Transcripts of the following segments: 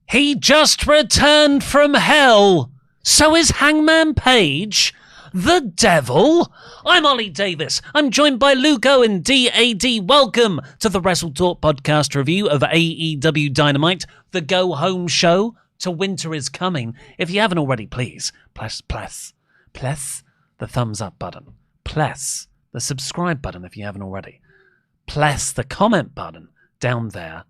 He just returned from hell. So is Hangman Page the Devil? I'm Ollie Davis. I'm joined by Luke Owen, DAD. Welcome to the WrestleTalk Podcast review of AEW Dynamite, the go-home show to Winter is Coming. If you haven't already, please, press the thumbs up button. Press the subscribe button if you haven't already. Press the comment button down there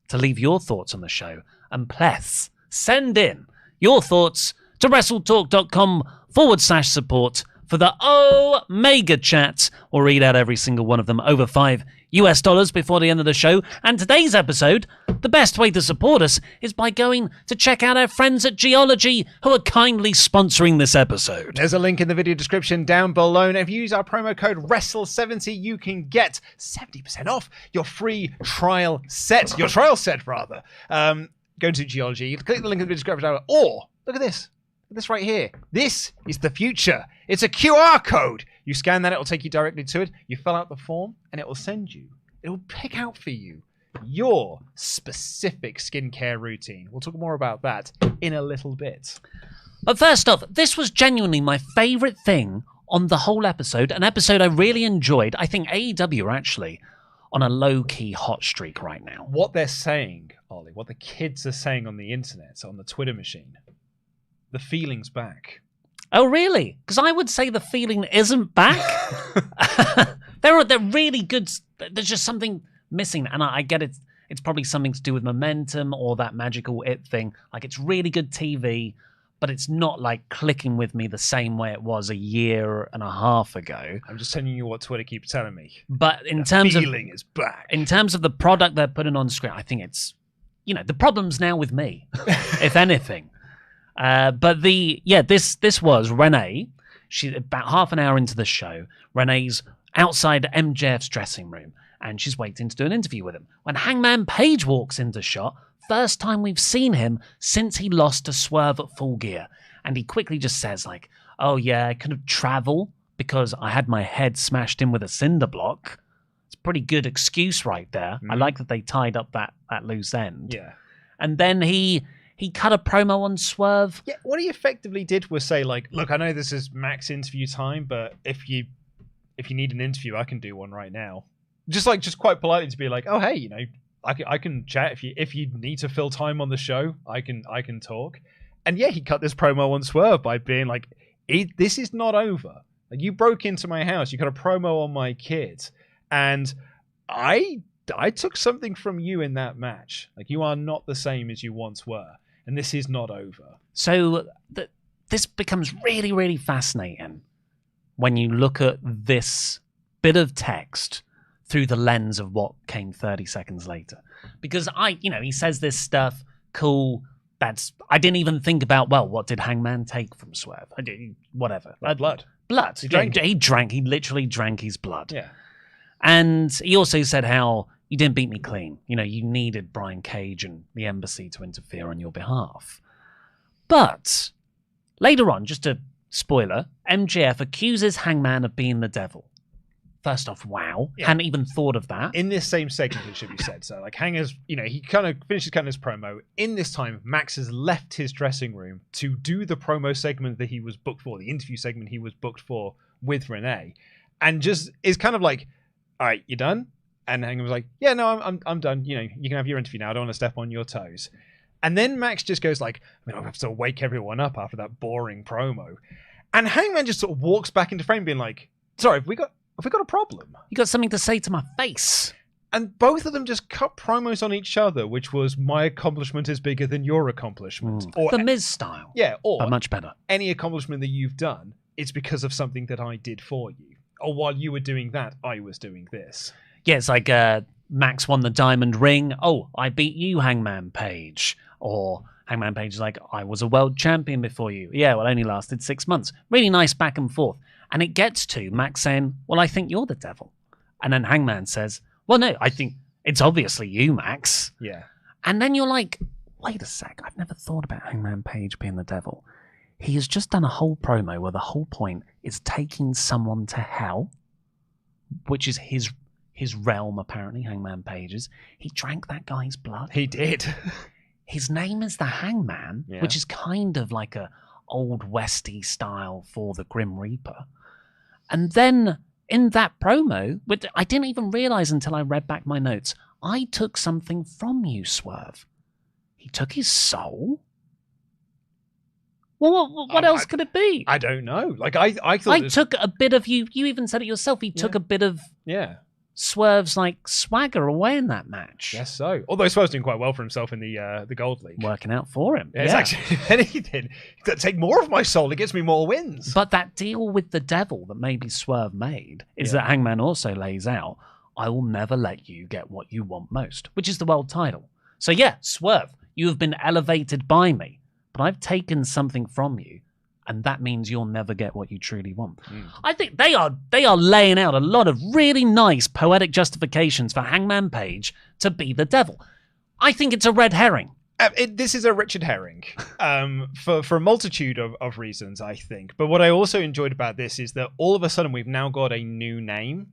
to leave your thoughts on the show. And press send in your thoughts to WrestleTalk.com/support for the Omega Chat. We'll read out every single one of them over $5 before the end of the show. And today's episode, the best way to support us is by going to check out our friends at Geology, who are kindly sponsoring this episode. There's a link in the video description down below. And if you use our promo code WRESTLE70, you can get 70% off your free trial set. Your trial set, rather. Go to Geology, click the link in the description, or look at this. This right here. This is the future. It's a QR code. You scan that, it will take you directly to it. You fill out the form, and it will send you. It will pick out for you your specific skincare routine. We'll talk more about that in a little bit. But first off, this was genuinely my favourite thing on the whole episode, an episode I really enjoyed. I think AEW are actually on a low-key hot streak right now. What they're saying, Ollie, what the kids are saying on the internet, on the Twitter machine, the feeling's back. Oh, really? Because I would say the feeling isn't back. They're really good. There's just something missing. And I get it. It's probably something to do with momentum or that magical it thing. Like, it's really good TV, but it's not like clicking with me the same way it was a year and a half ago. I'm just telling you what Twitter keeps telling me. But in terms of feeling is back. In terms of the product they're putting on screen, I think it's, the problem's now with me, if anything. But this was Renee. She's about half an hour into the show. Renee's outside MJF's dressing room, and she's waiting to do an interview with him. When Hangman Page walks into shot, first time we've seen him since he lost to Swerve at Full Gear. And he quickly just says, like, oh yeah, I couldn't travel because I had my head smashed in with a cinder block. It's a pretty good excuse right there. I like that they tied up that loose end. Yeah. And then he cut a promo on Swerve. Yeah, what he effectively did was say, like, look, I know this is max interview time, but if you need an interview, I can do one right now. Just quite politely to be like, oh, hey, I can chat if you need to fill time on the show. I can talk. And yeah, he cut this promo on Swerve by being like, this is not over. Like, you broke into my house. You cut a promo on my kid. And I took something from you in that match. Like, you are not the same as you once were. And this is not over. So this becomes really, really fascinating when you look at this bit of text through the lens of what came 30 seconds later. Because he says this stuff, cool. I didn't even think about, well, what did Hangman take from Swerve? Whatever. Blood. Blood. He drank. He literally drank his blood. Yeah. And he also said how you didn't beat me clean. You needed Brian Cage and the embassy to interfere on your behalf. But later on, just a spoiler, MJF accuses Hangman of being the devil. First off, wow. Yeah. Hadn't even thought of that. In this same segment, it should be said. So, like, Hangers, he kind of finishes cutting his promo. In this time, Max has left his dressing room to do the promo segment that he was booked for, the interview segment he was booked for with Renee. And just is kind of like, all right, you done? And Hangman was like, yeah, no, I'm done. You can have your interview now. I don't want to step on your toes. And then Max just goes like, I have to wake everyone up after that boring promo. And Hangman just sort of walks back into frame being like, sorry, have we got a problem? You got something to say to my face? And both of them just cut promos on each other, which was, my accomplishment is bigger than your accomplishment. Or the Miz style. Yeah, or much better. Any accomplishment that you've done, it's because of something that I did for you. Or while you were doing that, I was doing this. Yeah, it's like Max won the diamond ring. Oh, I beat you, Hangman Page. Or Hangman Page is like, I was a world champion before you. Yeah, well, only lasted 6 months. Really nice back and forth. And it gets to Max saying, well, I think you're the devil. And then Hangman says, well, no, I think it's obviously you, Max. Yeah. And then you're like, wait a sec, I've never thought about Hangman Page being the devil. He has just done a whole promo where the whole point is taking someone to hell, which is his his realm, apparently, Hangman Page's. He drank that guy's blood. He did. His name is the Hangman, which is kind of like a old Westy style for the Grim Reaper. And then in that promo, which I didn't even realize until I read back my notes, I took something from you, Swerve. He took his soul? Well, what else could it be? I don't know. Like, I thought... I took a bit of you even said it yourself, he took a bit of Swerve's, like, swagger away in that match. Yes, so. Although Swerve's doing quite well for himself in the Gold League. Working out for him. It's actually, if anything, take more of my soul, it gets me more wins. But that deal with the devil that maybe Swerve made is that Hangman also lays out, I will never let you get what you want most, which is the world title. So yeah, Swerve, you have been elevated by me, but I've taken something from you, and that means you'll never get what you truly want. I think they are laying out a lot of really nice poetic justifications for Hangman Page to be the devil. I think it's a red herring. This is a Richard herring for a multitude of reasons, I think. But what I also enjoyed about this is that all of a sudden we've now got a new name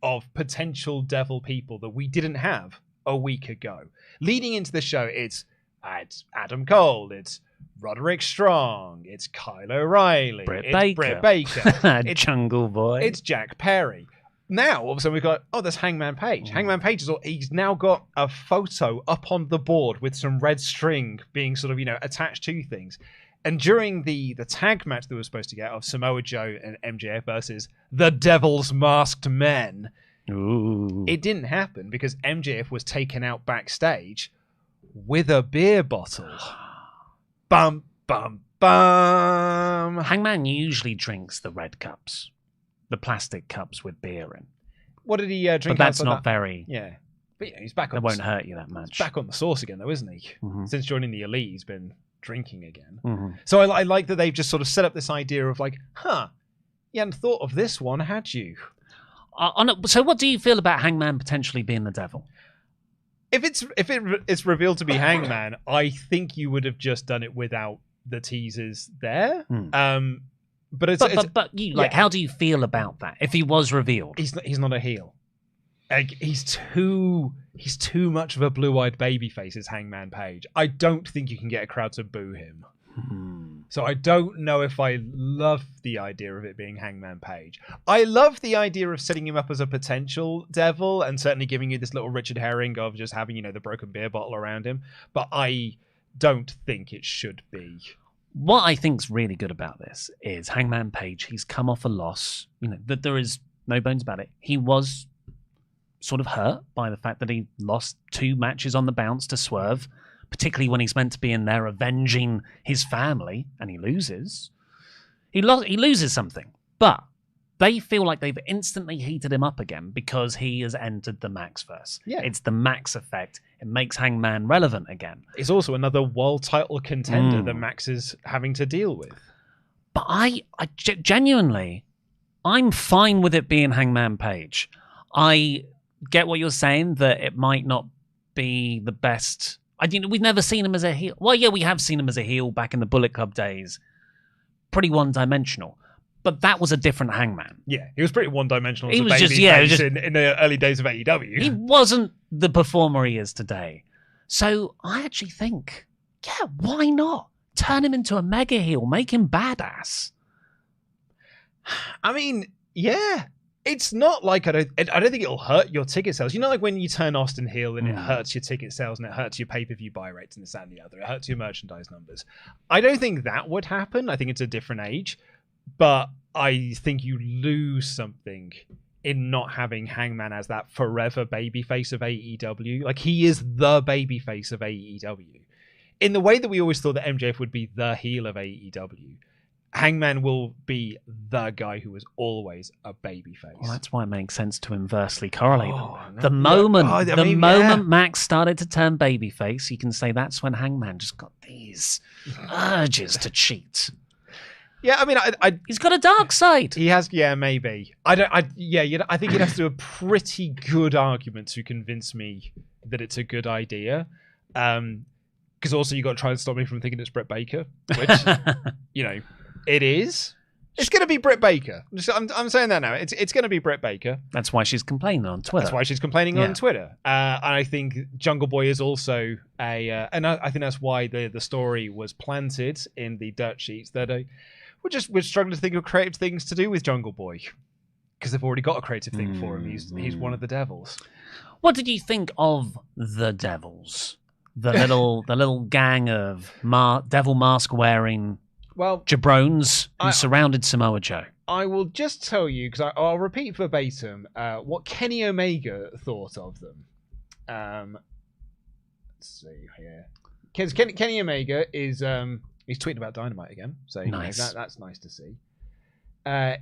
of potential devil people that we didn't have a week ago. Leading into the show, it's Adam Cole, it's Roderick Strong, it's Kyle O'Reilly, Britt Baker, it's Jungle Boy, it's Jack Perry. Now, all of a sudden, we've got, there's Hangman Page. Hangman Page, he's now got a photo up on the board with some red string being sort of, attached to things. And during the tag match that we were supposed to get of Samoa Joe and MJF versus the Devil's Masked Men, it didn't happen because MJF was taken out backstage with a beer bottle. Bum, bum, bum. Hangman usually drinks the red cups, the plastic cups with beer in. What did he drink? But that's not very... Yeah. But he's back on... It won't hurt you that much. He's back on the sauce again, though, isn't he? Since joining the Elite, he's been drinking again. So I like that they've just sort of set up this idea of like, you hadn't thought of this one, had you? So what do you feel about Hangman potentially being the devil? If it's revealed to be Hangman, I think you would have just done it without the teasers there. But how do you feel about that? If he was revealed, he's not a heel. Like, he's too much of a blue-eyed babyface as Hangman Page. I don't think you can get a crowd to boo him. So I don't know if I love the idea of it being Hangman Page. I love the idea of setting him up as a potential devil and certainly giving you this little Richard herring of just having, the broken beer bottle around him. But I don't think it should be. What I think's really good about this is Hangman Page, he's come off a loss. That there is no bones about it. He was sort of hurt by the fact that he lost 2 matches on the bounce to Swerve, particularly when he's meant to be in there avenging his family, and he loses. He loses something, but they feel like they've instantly heated him up again because he has entered the Maxverse. Yeah. It's the Max effect. It makes Hangman relevant again. It's also another world title contender that Max is having to deal with. But I genuinely, I'm fine with it being Hangman Page. I get what you're saying, that it might not be the best. We've never seen him as a heel. Well, yeah, we have seen him as a heel back in the Bullet Club days. Pretty one-dimensional. But that was a different Hangman. Yeah, he was pretty one-dimensional as a babyface in the early days of AEW. He wasn't the performer he is today. So I actually think, why not? Turn him into a mega heel. Make him badass. I mean, yeah. It's not like I don't think it'll hurt your ticket sales. Like when you turn Austin heel and it hurts your ticket sales and it hurts your pay-per-view buy rates and this and the other. It hurts your merchandise numbers. I don't think that would happen. I think it's a different age. But I think you lose something in not having Hangman as that forever babyface of AEW. Like, he is the babyface of AEW. In the way that we always thought that MJF would be the heel of AEW, Hangman will be the guy who was always a babyface. Well, that's why it makes sense to inversely correlate them. The moment Max started to turn babyface, you can say that's when Hangman just got these urges to cheat. Yeah, I mean, he's got a dark side. He has, maybe. I think you'd have to do a pretty good argument to convince me that it's a good idea. Because also you got to try and stop me from thinking it's Britt Baker, which, it is. It's going to be Britt Baker. I'm saying that now. It's going to be Britt Baker. That's why she's complaining on Twitter. That's why she's complaining on Twitter. And I think Jungle Boy is also and I think that's why the story was planted in the dirt sheets that we're struggling to think of creative things to do with Jungle Boy because they've already got a creative thing for him. He's one of the Devils. What did you think of the Devils? The little gang of devil mask wearing jabrones who surrounded Samoa Joe. I will just tell you, because I'll repeat verbatim what Kenny Omega thought of them. Let's see here. Because Kenny Omega is he's tweeting about Dynamite again, so nice. That's nice to see.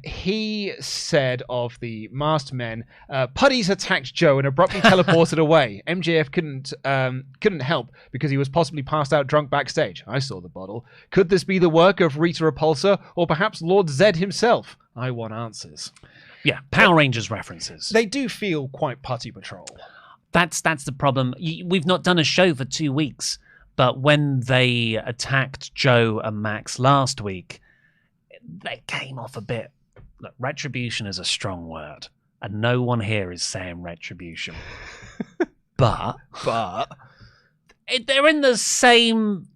He said of the masked men, Putties attacked Joe and abruptly teleported away. MJF couldn't help because he was possibly passed out drunk backstage. I saw the bottle. Could this be the work of Rita Repulsa or perhaps Lord Zed himself? I want answers. Yeah, Power Rangers references. They do feel quite Putty Patrol. That's the problem. We've not done a show for 2 weeks, but when they attacked Joe and Max last week, they came off a bit. Look, retribution is a strong word, and no one here is saying retribution. but they're in the same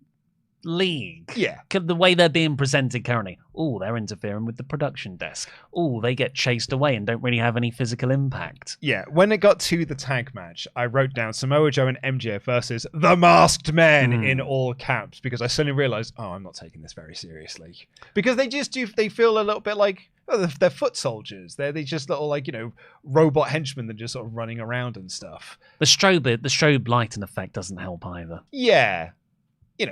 league. Yeah. The way they're being presented currently. Oh, they're interfering with the production desk. Oh, they get chased away and don't really have any physical impact. Yeah, when it got to the tag match, I wrote down Samoa Joe and MJF versus the Masked Men in all caps because I suddenly realized, I'm not taking this very seriously. Because they feel a little bit like, they're foot soldiers. They're just little, robot henchmen that are just sort of running around and stuff. The strobe lighting effect doesn't help either. Yeah.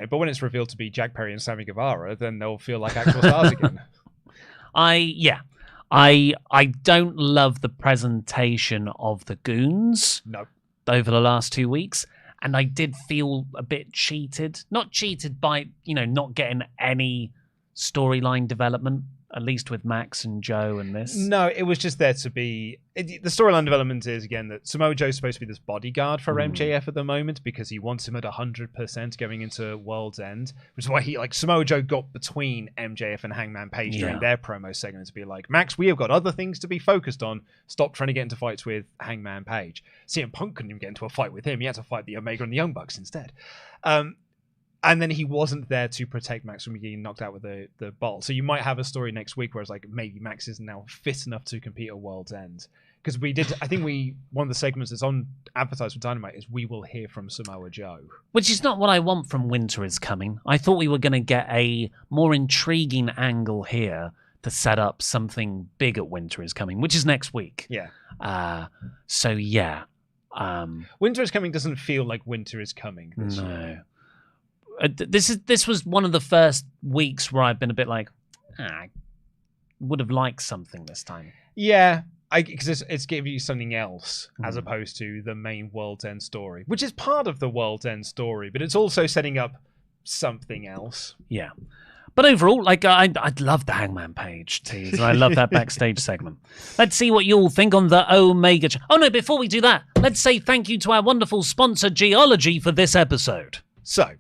But when it's revealed to be Jack Perry and Sammy Guevara, then they'll feel like actual stars again. I don't love the presentation of the goons. No. Over the last 2 weeks, and I did feel a bit cheated. Not cheated by not getting any storyline development, at least with Max and Joe and this. No, it was just there to be... the storyline development is, again, that Samoa Joe's supposed to be this bodyguard for MJF at the moment because he wants him at 100% going into World's End, which is why Samoa Joe got between MJF and Hangman Page during their promo segment to be like, Max, we have got other things to be focused on. Stop trying to get into fights with Hangman Page. CM Punk couldn't even get into a fight with him. He had to fight the Omega and the Young Bucks instead. And then he wasn't there to protect Max from getting knocked out with the bottle. So you might have a story next week where it's like maybe Max isn't now fit enough to compete at World's End. Because one of the segments that's on advertised for Dynamite is we will hear from Samoa Joe. Which is not what I want from Winter is Coming. I thought we were going to get a more intriguing angle here to set up something big at Winter is Coming, which is next week. Yeah. So yeah. Winter is Coming doesn't feel like Winter is Coming this year. This was one of the first weeks where I've been a bit like, I would have liked something this time. Yeah, because it's giving you something else as opposed to the main World's End story, which is part of the World's End story, but it's also setting up something else. Yeah. But overall, I love the Hangman Page tease, and I love that backstage segment. Let's see what you all think on the Omega. Oh no, before we do that, let's say thank you to our wonderful sponsor, Geology, for this episode. So,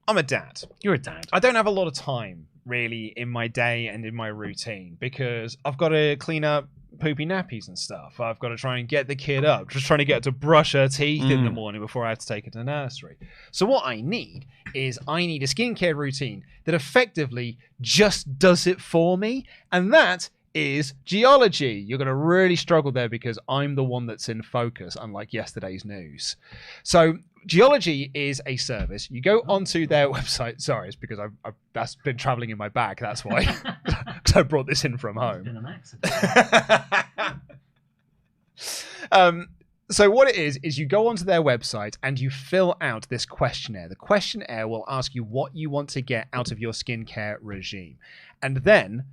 I'm a dad. You're a dad. I don't have a lot of time, really, in my day and in my routine because I've got to clean up poopy nappies and stuff. I've got to try and get the kid up, just trying to get her to brush her teeth in the morning before I have to take her to nursery. So what I need is a skincare routine that effectively just does it for me, and that is Geology. You're going to really struggle there because I'm the one that's in focus, unlike yesterday's news. So Geology is a service. You go onto their website. Sorry, it's because I've that's been traveling in my bag. That's why. Because I brought this in from home. It's been an accident. So what it is you go onto their website and you fill out this questionnaire. The questionnaire will ask you what you want to get out of your skincare regime. And then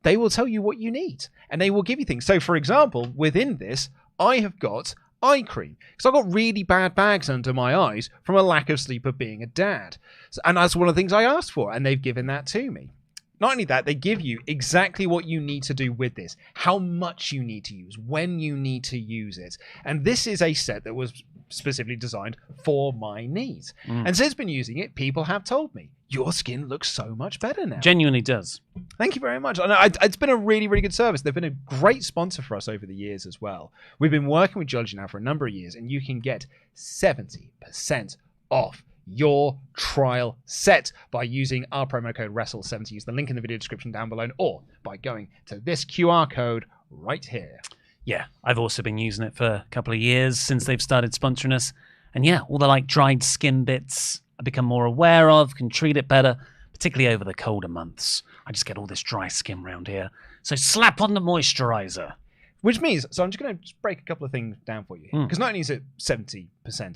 they will tell you what you need. And they will give you things. So, for example, within this, I have got eye cream because I've got really bad bags under my eyes from a lack of sleep of being a dad. And that's one of the things I asked for, and they've given that to me. Not only that, they give you exactly what you need to do with this, how much you need to use, when you need to use it. And this is a set that was specifically designed for my needs. And since I've been using it, people have told me, your skin looks so much better now. Genuinely does. Thank you very much. It's been a really, really good service. They've been a great sponsor for us over the years as well. We've been working with Judge now for a number of years, and you can get 70% off your trial set by using our promo code WRESTLE70. Use the link in the video description down below, or by going to this QR code right here. Yeah, I've also been using it for a couple of years since they've started sponsoring us. And yeah, all the dried skin bits I become more aware of, can treat it better, particularly over the colder months. I just get all this dry skin around here. So slap on the moisturizer. Which means, so I'm just going to break a couple of things down for you. Because not only is it 70%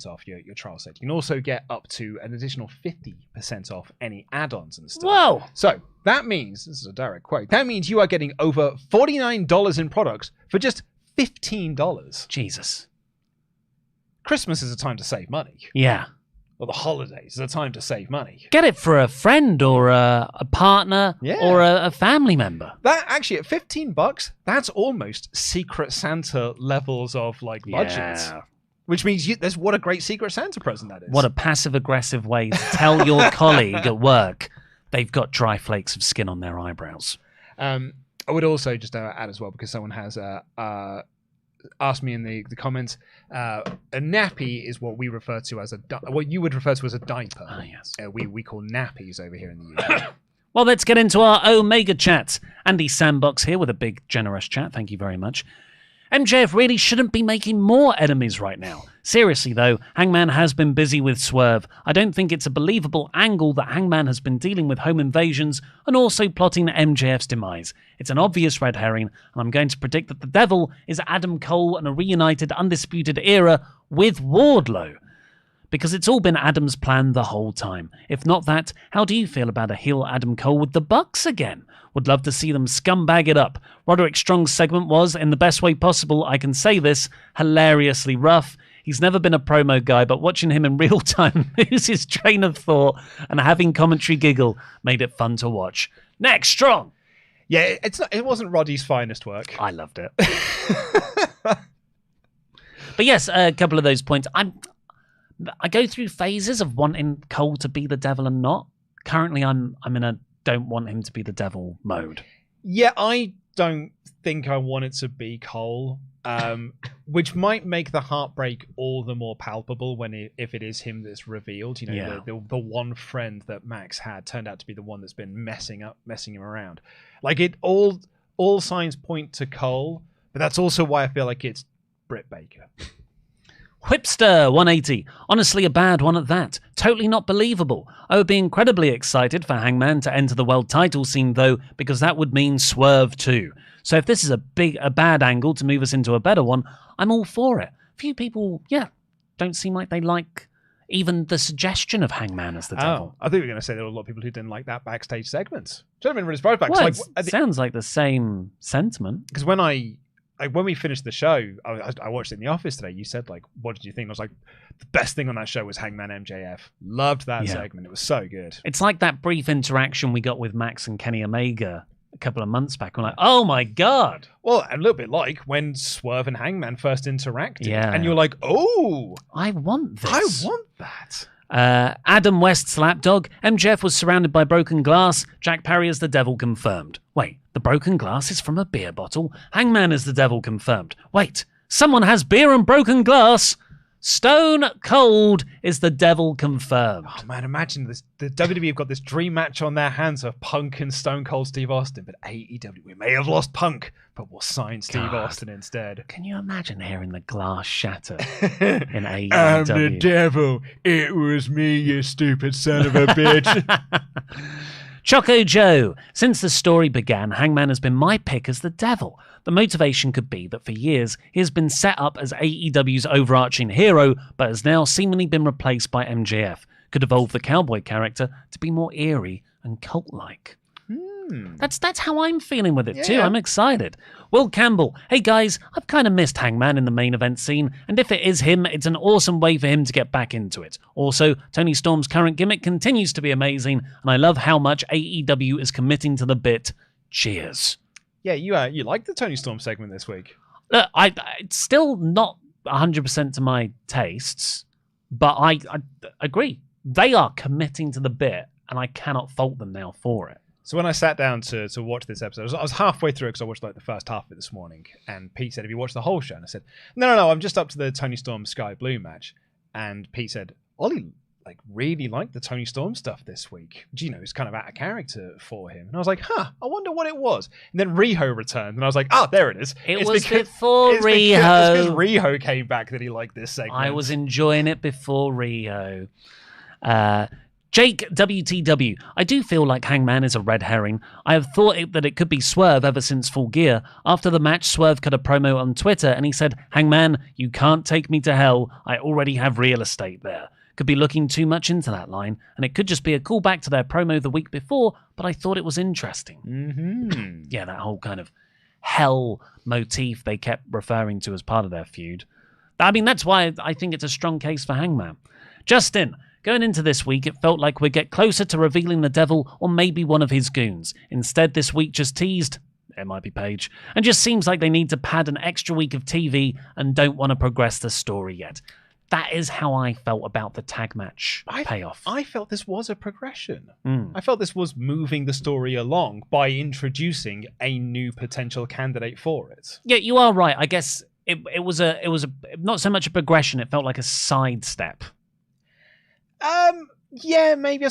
off your trial set, you can also get up to an additional 50% off any add-ons and stuff. Whoa! So that means, this is a direct quote, that means you are getting over $49 in products for just $15. Jesus. Christmas is a time to save money. Yeah. Or the holidays is a time to save money. Get it for a friend or a partner or a family member. That actually, at $15, that's almost Secret Santa levels of budgets. Yeah. Which means there's what a great Secret Santa present that is. What a passive-aggressive way to tell your colleague at work they've got dry flakes of skin on their eyebrows. I would also just add as well, because someone has asked me in the comments, a nappy is what we refer to as what you would refer to as a diaper. Ah, yes. We call nappies over here in the UK. Well, let's get into our Omega chats. Andy Sandbox here with a big, generous chat. Thank you very much. MJF really shouldn't be making more enemies right now. Seriously, though, Hangman has been busy with Swerve. I don't think it's a believable angle that Hangman has been dealing with home invasions and also plotting MJF's demise. It's an obvious red herring, and I'm going to predict that the Devil is Adam Cole and a reunited Undisputed Era with Wardlow. Because it's all been Adam's plan the whole time. If not that, how do you feel about a heel Adam Cole with the Bucks again? Would love to see them scumbag it up. Roderick Strong's segment was, in the best way possible, I can say this, hilariously rough. He's never been a promo guy, but watching him in real time lose his train of thought and having commentary giggle made it fun to watch. Next, Strong! Yeah, it wasn't Roddy's finest work. I loved it. But yes, a couple of those points. I go through phases of wanting Cole to be the Devil and not. Currently, I'm in a don't want him to be the Devil mode. Yeah, I don't think I want it to be Cole, which might make the heartbreak all the more palpable if it is him that's revealed. You know, the one friend that Max had turned out to be the one that's been messing him around. All signs point to Cole, but that's also why I feel like it's Britt Baker. Whipster 180. Honestly, a bad one at that. Totally not believable. I would be incredibly excited for Hangman to enter the world title scene, though, because that would mean Swerve too. So if this is a bad angle to move us into a better one, I'm all for it. Few people, don't seem like they like even the suggestion of Hangman as the Devil. I think we were going to say there were a lot of people who didn't like that backstage segment. Which I've been really surprised by. Well, it sounds like the same sentiment. Because when we finished the show, I watched it in the office today. You said, what did you think? I was like, the best thing on that show was Hangman MJF. Loved that segment. It was so good. It's like that brief interaction we got with Max and Kenny Omega a couple of months back. We're like, oh my God. Well, a little bit like when Swerve and Hangman first interacted. Yeah. And you're like, oh. I want this. I want that. Adam West Slapdog. MJF was surrounded by broken glass. Jack Parry is the Devil confirmed. Wait, the broken glass is from a beer bottle. Hangman is the Devil confirmed. Wait, someone has beer and broken glass. Stone Cold is the Devil confirmed. Oh man, imagine this. The WWE have got this dream match on their hands of Punk and Stone Cold Steve Austin, but AEW, we may have lost Punk, but we'll sign Steve Austin instead. Can you imagine hearing the glass shatter in AEW? I'm the Devil. It was me, you stupid son of a bitch. Choco Joe. Since the story began, Hangman has been my pick as the Devil. The motivation could be that for years he has been set up as AEW's overarching hero, but has now seemingly been replaced by MJF. Could evolve the cowboy character to be more eerie and cult-like. That's how I'm feeling with it too. I'm excited. Will Campbell. Hey guys, I've kind of missed Hangman in the main event scene, and if it is him, it's an awesome way for him to get back into it. Also, Tony Storm's current gimmick continues to be amazing, and I love how much AEW is committing to the bit. Cheers. Yeah, you like the Tony Storm segment this week. It's still not 100% to my tastes, but I agree. They are committing to the bit, and I cannot fault them now for it. So when I sat down to watch this episode, I was halfway through because I watched like the first half of it this morning, and Pete said, "Have you watched the whole show?" And I said, "No, I'm just up to the Toni Storm Skye Blue match." And Pete said, "Ollie really liked the Toni Storm stuff this week. Gino is kind of out of character for him." And I was like, I wonder what it was. And then Riho returned, and I was like, there it is. It's before Riho. It's because Riho came back that he liked this segment. I was enjoying it before Riho. Jake WTW. I do feel like Hangman is a red herring. I have thought that it could be Swerve ever since Full Gear. After the match, Swerve cut a promo on Twitter and he said, "Hangman, you can't take me to hell. I already have real estate there." Could be looking too much into that line, and it could just be a callback to their promo the week before, but I thought it was interesting. Mm-hmm. Yeah, that whole kind of hell motif they kept referring to as part of their feud. I mean, that's why I think it's a strong case for Hangman. Justin, going into this week, it felt like we'd get closer to revealing the Devil or maybe one of his goons. Instead, this week just teased, it might be Page, and just seems like they need to pad an extra week of TV and don't want to progress the story yet. That is how I felt about the tag match payoff. I felt this was a progression. Mm. I felt this was moving the story along by introducing a new potential candidate for it. Yeah, you are right. I guess it was a not so much a progression. It felt like a sidestep. Yeah, maybe.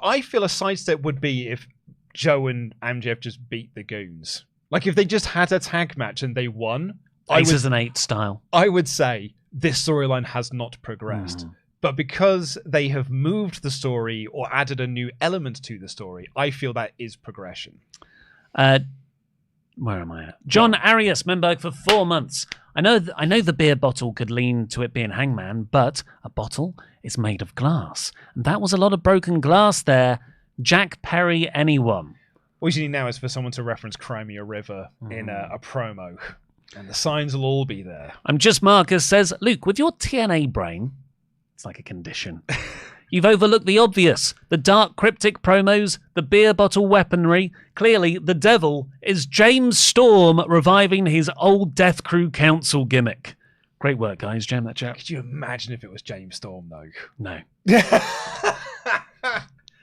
I feel a sidestep would be if Joe and MJF just beat the Goons. Like if they just had a tag match and they won. Aces and Eight style. I would say this storyline has not progressed. But because they have moved the story or added a new element to the story, I feel that is progression. Where am I at? John Arias, Memberg for 4 months. I know the beer bottle could lean to it being Hangman, but a bottle is made of glass. And that was a lot of broken glass there. Jack Perry, anyone. What you need now is for someone to reference Crimea River in a promo. And the signs will all be there. I'm just Marcus says, Luke, with your TNA brain, it's like a condition. You've overlooked the obvious. The dark cryptic promos, the beer bottle weaponry. Clearly, the Devil is James Storm reviving his old Death Crew Council gimmick. Great work, guys. Jam that chat. Could you imagine if it was James Storm, though? No.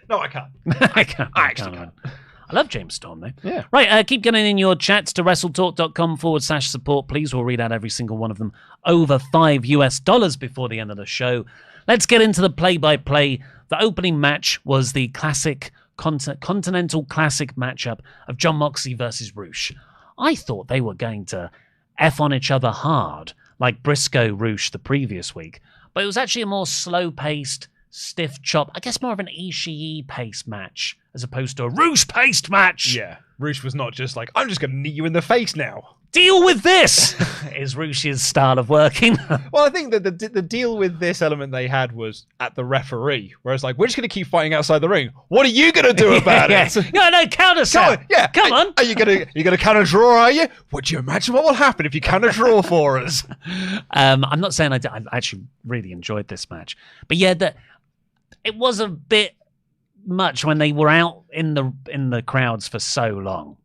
No, I can't. I can't. I love James Storm, though. Yeah. Right, keep getting in your chats to WrestleTalk.com/support, please. We'll read out every single one of them over $5 before the end of the show. Let's get into the play-by-play. The opening match was the classic Continental Classic matchup of Jon Moxley versus Roosh. I thought they were going to F on each other hard, like Briscoe Roosh the previous week. But it was actually a more slow-paced, stiff chop. I guess more of an Ishii-paced match as opposed to a Roosh-paced match. Yeah. Roosh was not just like, I'm just going to knee you in the face now. Deal with this! Is Roosh's style of working. Well, I think that the deal with this element they had was at the referee, where it's like, we're just going to keep fighting outside the ring. What are you going to do about it? No, counter set. Come on. Are you going to counter draw, are you? What do you imagine what will happen if you counter draw for us? I'm not saying I actually really enjoyed this match. But yeah, it was a bit much when they were out in the crowds for so long.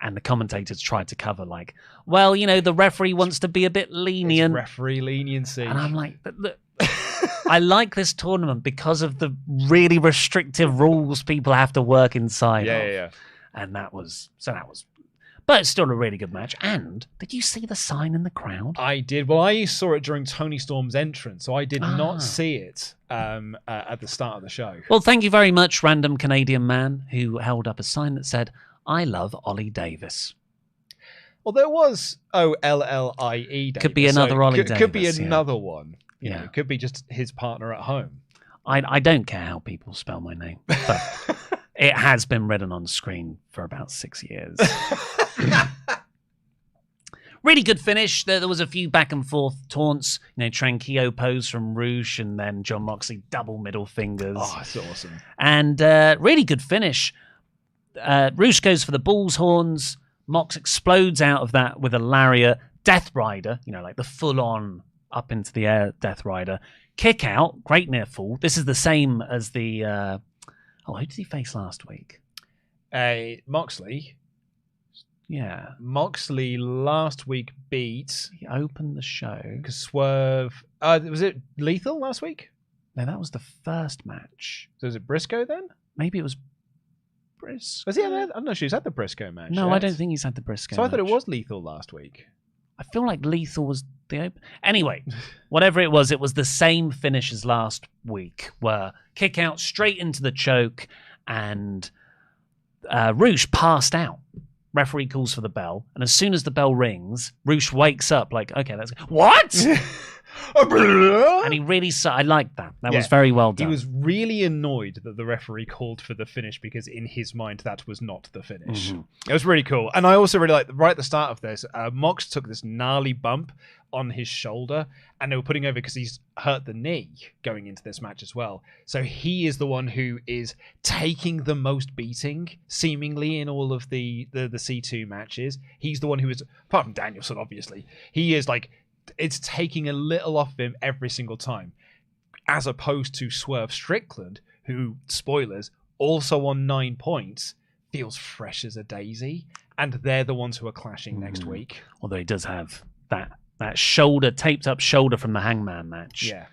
And the commentators tried to cover like, well, the referee wants to be a bit lenient. It's referee leniency. And I'm like, look, I like this tournament because of the really restrictive rules people have to work inside of. Yeah. And that was, but it's still a really good match. And did you see the sign in the crowd? I did. Well, I saw it during Toni Storm's entrance, so I did not see it at the start of the show. Well, thank you very much, random Canadian man who held up a sign that said, "I love Ollie Davis." Well, there was Ollie Davis. Could be another Ollie Davis. Could be another one. Yeah. It could be just his partner at home. I don't care how people spell my name, but it has been written on screen for about 6 years. Really good finish. There was a few back and forth taunts. Tranquillo pose from Roosh and then Jon Moxley double middle fingers. Oh, that's awesome. And really good finish. Roosh goes for the bull's horns. Mox explodes out of that with a lariat. Death Rider, like the full-on up into the air Death Rider. Kick out, great near fall. This is the same as the... who did he face last week? Moxley. Yeah. Moxley last week beat... He opened the show. Because Swerve... was it Lethal last week? No, that was the first match. So was it Briscoe then? Maybe it was Briscoe. Was he? I'm not sure he's had the Briscoe match. No, yet. I don't think he's had the Briscoe So I thought it match. was Lethal last week. I feel like Lethal was the open. Anyway, whatever it was the same finish as last week, where kick out straight into the choke, and Roosh passed out. Referee calls for the bell, and as soon as the bell rings, Roosh wakes up like, okay, that's what? And he really I liked that. That was very well done. He was really annoyed that the referee called for the finish because in his mind that was not the finish. Mm-hmm. It was really cool. And I also really like right at the start of this, Mox took this gnarly bump on his shoulder, and they were putting over because he's hurt the knee going into this match as well. So he is the one who is taking the most beating, seemingly, in all of the C2 matches. He's the one who is, apart from Danielson, obviously, he is like, it's taking a little off of him every single time, as opposed to Swerve Strickland, who, spoilers, also on 9 points, feels fresh as a daisy, and they're the ones who are clashing next week. Although he does have that shoulder, taped up shoulder from the Hangman match. Yeah.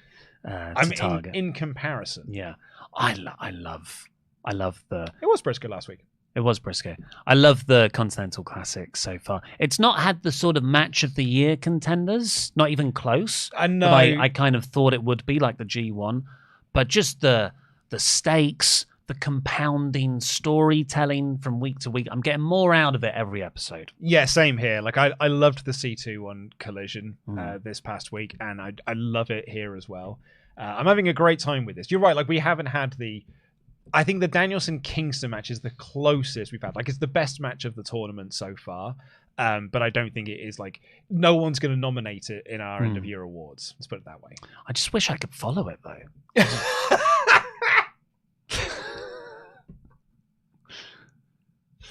To target. In comparison. Yeah. I love the... It was Briscoe last week. It was Briscoe. I love the Continental Classic so far. It's not had the sort of match of the year contenders, not even close. I know. I kind of thought it would be like the G1, but just the stakes, the compounding storytelling from week to week. I'm getting more out of it every episode. Yeah, same here. Like I loved the C2 on Collision this past week, and I love it here as well. I'm having a great time with this. You're right. Like we haven't had I think the Danielson-Kingston match is the closest we've had. Like, it's the best match of the tournament so far. But I don't think it is, like, no one's going to nominate it in our end-of-year awards. Let's put it that way. I just wish I could follow it, though.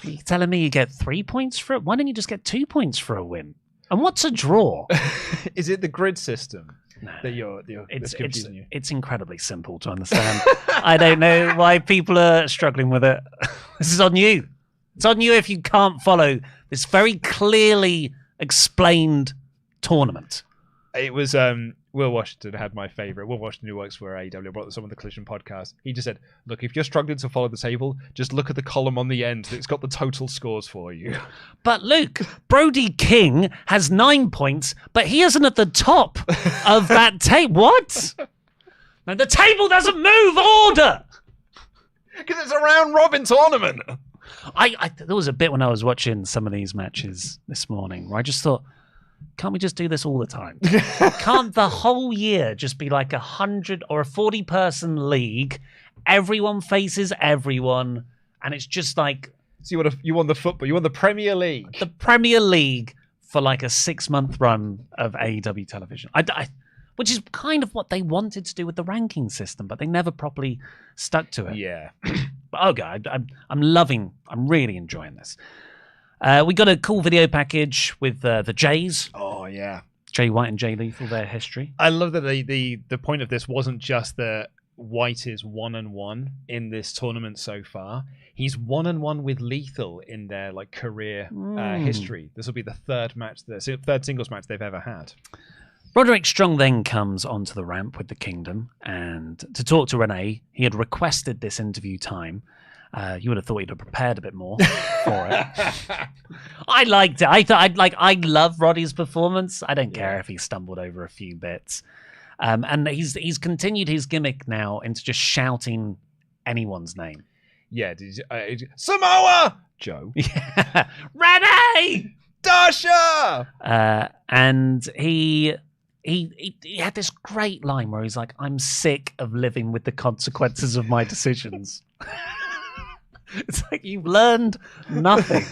Are you telling me you get 3 points for it? Why don't you just get 2 points for a win? And what's a draw? Is it the grid system? No, that's confusing you. It's incredibly simple to understand. I don't know why people are struggling with it. This is on you. It's on you if you can't follow this very clearly explained tournament. It was Will Washington had my favorite. Will Washington, who works for AEW, I brought this on the Collision podcast. He just said, look, if you're struggling to follow the table, just look at the column on the end. It's got the total scores for you. But Luke, Brody King has 9 points, but he isn't at the top of that table. What? No, the table doesn't move order. Because it's a round robin tournament. There was a bit when I was watching some of these matches this morning where I just thought, can't we just do this all the time? Can't the whole year just be like 100 or a 40-person league? Everyone faces everyone, and it's just like... So you want the football, you want the Premier League. The Premier League for like a 6-month run of AEW television. Which is kind of what they wanted to do with the ranking system, but they never properly stuck to it. Yeah. But okay, I'm really enjoying this. We got a cool video package with the Jays. Oh, yeah. Jay White and Jay Lethal, their history. I love that the point of this wasn't just that White is 1-1 in this tournament so far. He's 1-1 with Lethal in their like career history. This will be the third singles match they've ever had. Roderick Strong then comes onto the ramp with the Kingdom, and to talk to Renee, he had requested this interview time. You would have thought he'd have prepared a bit more for it. I liked it. I love Roddy's performance. I don't care if he stumbled over a few bits. And he's continued his gimmick now into just shouting anyone's name. Yeah, Samoa Joe. Yeah. Renee! Dasha! And he had this great line where he's like, I'm sick of living with the consequences of my decisions. It's like you've learned nothing.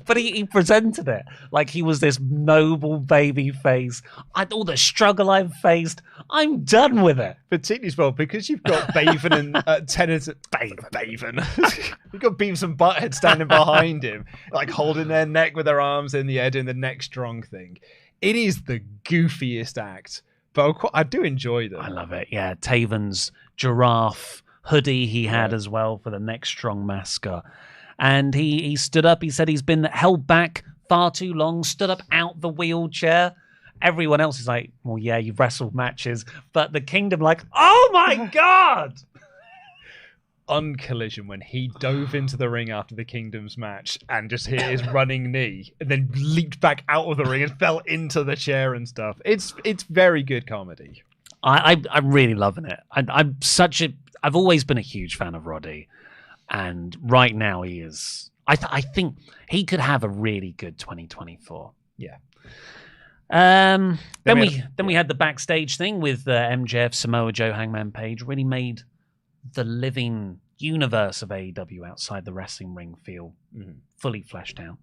But he presented it like he was this noble baby face. All the struggle I've faced, I'm done with it. Particularly as well, because you've got Baven and Tennant. Baven. You've got Beavis and Butthead standing behind him, like holding their neck with their arms in the air, doing the neck strong thing. It is the goofiest act, but I do enjoy them. I love it. Yeah, Taven's giraffe hoodie he had as well for the next strong mascot. And he stood up. He said he's been held back far too long, stood up out the wheelchair. Everyone else is like, well, yeah, you've wrestled matches. But the Kingdom like, oh my God! On Collision, when he dove into the ring after the Kingdom's match and just hit his running knee and then leaped back out of the ring and fell into the chair and stuff. It's very good comedy. I'm really loving it. I've always been a huge fan of Roddy, and right now he is. I think he could have a really good 2024. Yeah. Then we had the backstage thing with MJF, Samoa Joe, Hangman Page. Really made the living universe of AEW outside the wrestling ring feel fully fleshed out.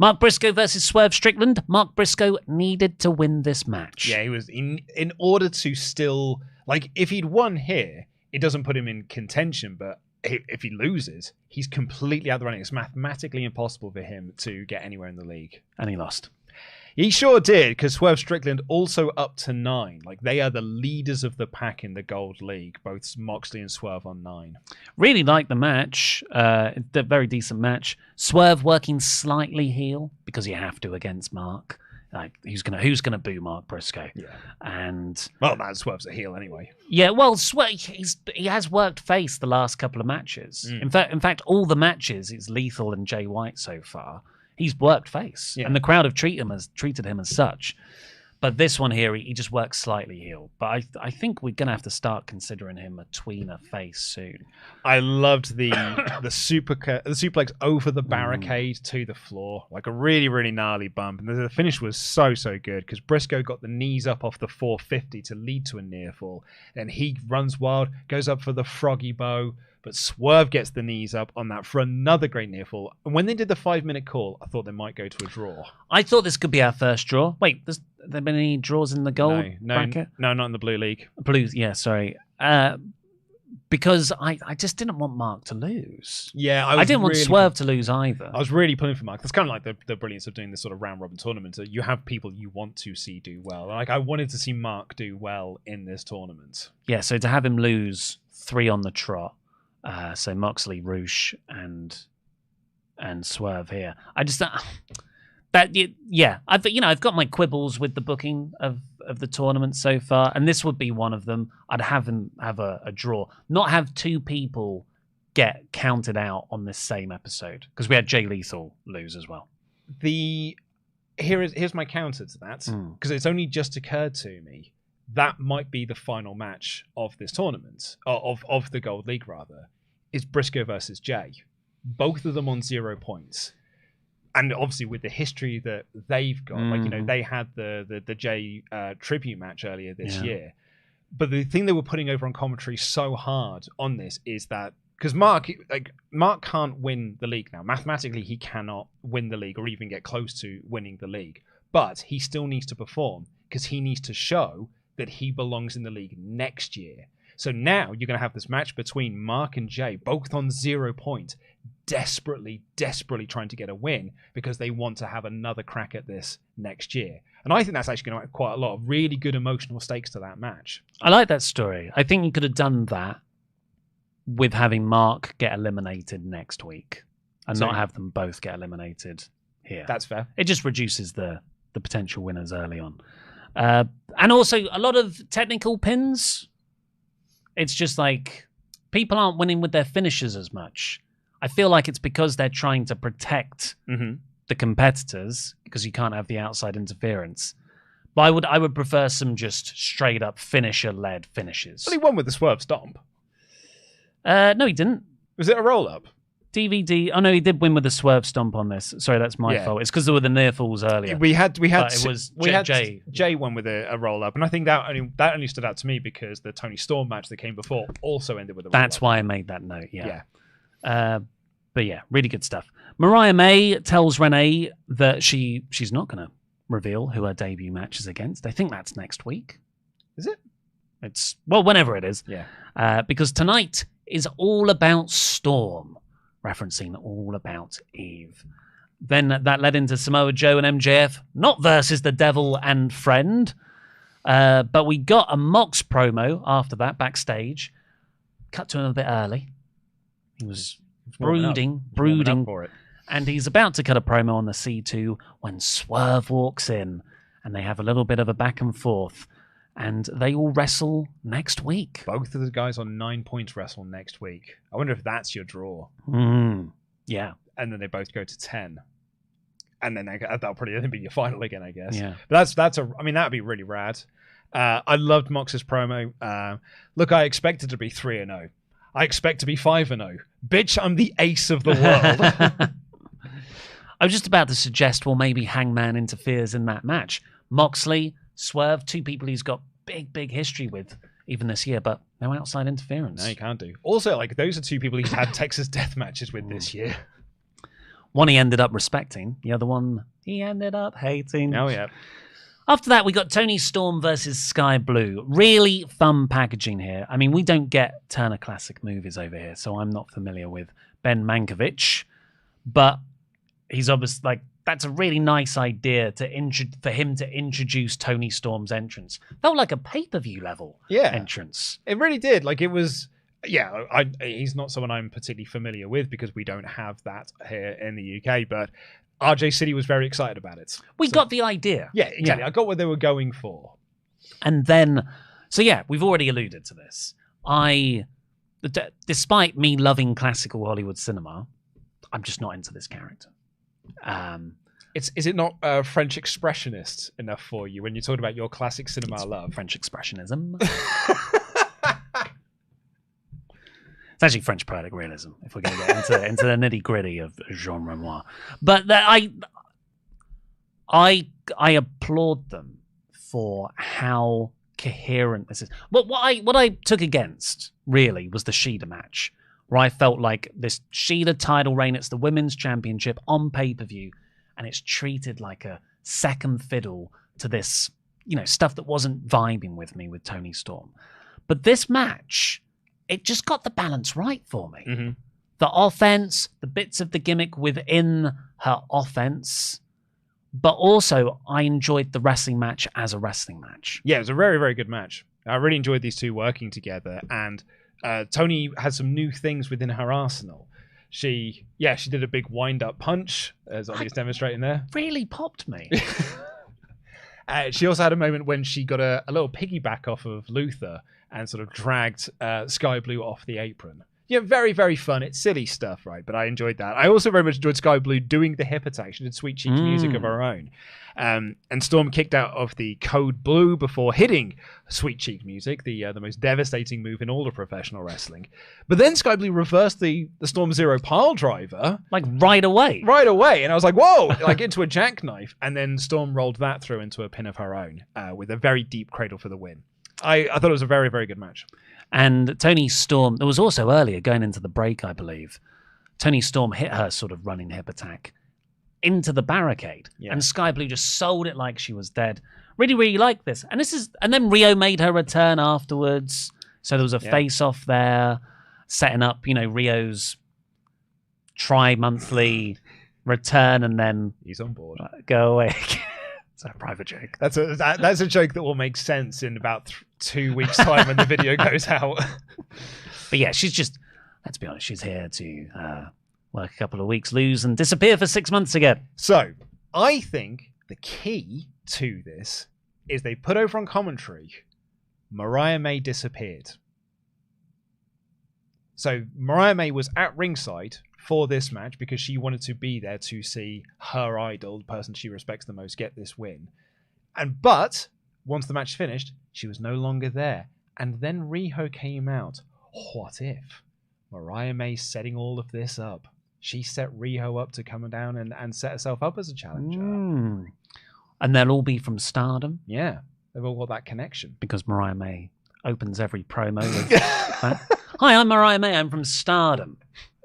Mark Briscoe versus Swerve Strickland. Mark Briscoe needed to win this match. Yeah, he was in order to still, like, if he'd won here, it doesn't put him in contention, but if he loses, he's completely out of the running. It's mathematically impossible for him to get anywhere in the league. And he lost. He sure did, because Swerve Strickland also up to 9. Like, they are the leaders of the pack in the Gold League, both Moxley and Swerve on 9. Really liked the match. A very decent match. Swerve working slightly heel, because you have to against Mark. Like, who's gonna boo Mark Briscoe? Yeah. And well, that Swerve's a heel anyway. Yeah, well, he has worked face the last couple of matches. In fact, all the matches, it's Lethal and Jay White so far. He's worked face, and the crowd have treated him as such. But this one here, he just works slightly heel. But I think we're gonna have to start considering him a tweener face soon. I loved the suplex over the barricade to the floor, like a really, really gnarly bump. And the finish was so good because Briscoe got the knees up off the 450 to lead to a near fall. And he runs wild, goes up for the froggy bow. But Swerve gets the knees up on that for another great near fall. And when they did the 5-minute call, I thought they might go to a draw. I thought this could be our first draw. Wait, have there been any draws in the gold bracket? No, not in the Blue League. Blues, yeah, sorry. Because I just didn't want Mark to lose. Yeah, I didn't want Swerve to lose either. I was really pulling for Mark. That's kind of like the brilliance of doing this sort of round-robin tournament. So you have people you want to see do well. Like, I wanted to see Mark do well in this tournament. Yeah, so to have him lose 3 on the trot, so Moxley, Roosh, and Swerve here. I just I've got my quibbles with the booking of the tournament so far, and this would be one of them. I'd have him have a draw, not have 2 people get counted out on this same episode, because we had Jay Lethal lose as well. Here's my counter to that, because it's only just occurred to me. That might be the final match of this tournament, of the Gold League, rather, is Briscoe versus Jay. Both of them on 0 points. And obviously with the history that they've got, they had the Jay tribute match earlier this year. But the thing they were putting over on commentary so hard on this is that, because Mark can't win the league now. Mathematically, he cannot win the league or even get close to winning the league. But he still needs to perform, because he needs to show that he belongs in the league next year. So now you're going to have this match between Mark and Jay, both on 0 points, desperately trying to get a win because they want to have another crack at this next year. And I think that's actually going to add quite a lot of really good emotional stakes to that match. I like that story. I think you could have done that with having Mark get eliminated next week and not have them both get eliminated here. That's fair. It just reduces the potential winners early on. And also a lot of technical pins. It's just like people aren't winning with their finishes as much. I feel like it's because they're trying to protect the competitors, because you can't have the outside interference. But I would prefer some just straight up finisher-led finishes. Well, he won with the Swerve Stomp. No, he didn't. Was it a roll-up? DVD. Oh no, he did win with a Swerve Stomp on this. Sorry, that's my fault. It's because there were the near falls earlier. We had Jay. Jay won with a roll up, and I think that only stood out to me because the Toni Storm match that came before also ended with a roll up. That's why I made that note. Yeah. But yeah, really good stuff. Mariah May tells Renee that she's not going to reveal who her debut match is against. I think that's next week. Is it? It's whenever it is. Yeah. Because tonight is all about Storm, referencing All About Eve. Then that led into Samoa Joe and MJF, not versus the Devil and Friend, but we got a Mox promo after that backstage. Cut to him a bit early. He was brooding. For it. And he's about to cut a promo on the C2 when Swerve walks in, and they have a little bit of a back and forth, and they all wrestle next week. Both of the guys on 9 points wrestle next week. I wonder if that's your draw. Yeah. And then they both go to 10. And then that'll probably be your final again, I guess. Yeah. But that'd be really rad. I loved Mox's promo. Look, I expected to be 3-0. I expect to be 5-0. Bitch, I'm the ace of the world. I was just about to suggest, well, maybe Hangman interferes in that match. Moxley, Swerve, two people he's got big history with even this year, but no outside interference. No, you can't do. Also, those are two people he's had Texas death matches with this year. One he ended up respecting. The other one he ended up hating. Oh, yeah. After that, we got Toni Storm versus Skye Blue. Really fun packaging here. I mean, we don't get Turner Classic movies over here, so I'm not familiar with Ben Mankiewicz, but he's obviously that's a really nice idea for him to introduce Toni Storm's entrance. Felt like a pay-per-view level entrance. It really did. It was. Yeah, he's not someone I'm particularly familiar with because we don't have that here in the UK. But RJ City was very excited about it. We got the idea. Yeah, exactly. I got what they were going for. And then, we've already alluded to this. Despite me loving classical Hollywood cinema, I'm just not into this character. Is it not French expressionist enough for you when you talk about your classic cinema love? French expressionism. It's actually French poetic realism, if we're going to get into the nitty gritty of Jean Renoir. But I applaud them for how coherent this is. What I took against really was the Shida match, where I felt like this Shida title reign, it's the women's championship on pay-per-view, and it's treated like a second fiddle to this, stuff that wasn't vibing with me with Toni Storm. But this match, it just got the balance right for me. Mm-hmm. The offense, the bits of the gimmick within her offense, but also I enjoyed the wrestling match as a wrestling match. Yeah, it was a very, very good match. I really enjoyed these two working together, and Toni had some new things within her arsenal. She did a big wind-up punch, as Ollie's demonstrating there. Really popped me. She also had a moment when she got a little piggyback off of Luther and sort of dragged Skye Blue off the apron. Yeah, very, very fun. It's silly stuff, right? But I enjoyed that. I also very much enjoyed Skye Blue doing the hip attack. She did Sweet Cheek music of her own. And Storm kicked out of the Code Blue before hitting Sweet Cheek music, the most devastating move in all of professional wrestling. But then Skye Blue reversed the Storm Zero pile driver. Right away. Right away. And I was like, whoa, into a jackknife. And then Storm rolled that through into a pin of her own with a very deep cradle for the win. I thought it was a very, very good match. And Toni Storm, there was also earlier, going into the break, I believe, Toni Storm hit her sort of running hip attack into the barricade. Yeah. And Skye Blue just sold it like she was dead. Really, really liked this. And then Rio made her return afterwards. So there was a face-off there, setting up, Rio's tri-monthly return, and then he's on board. Go away. It's a private joke. That's a joke that will make sense in about 2 weeks' time when the video goes out. But yeah, she's just, let's be honest, she's here to work a couple of weeks, lose, and disappear for 6 months again. So, I think the key to this is they put over on commentary, Mariah May disappeared. So, Mariah May was at ringside for this match because she wanted to be there to see her idol, the person she respects the most, get this win. But once the match finished, she was no longer there. And then Riho came out. What if Mariah May setting all of this up? She set Riho up to come down and set herself up as a challenger. And they'll all be from Stardom? Yeah, they've all got that connection. Because Mariah May opens every promo with that. Hi, I'm Mariah May. I'm from Stardom.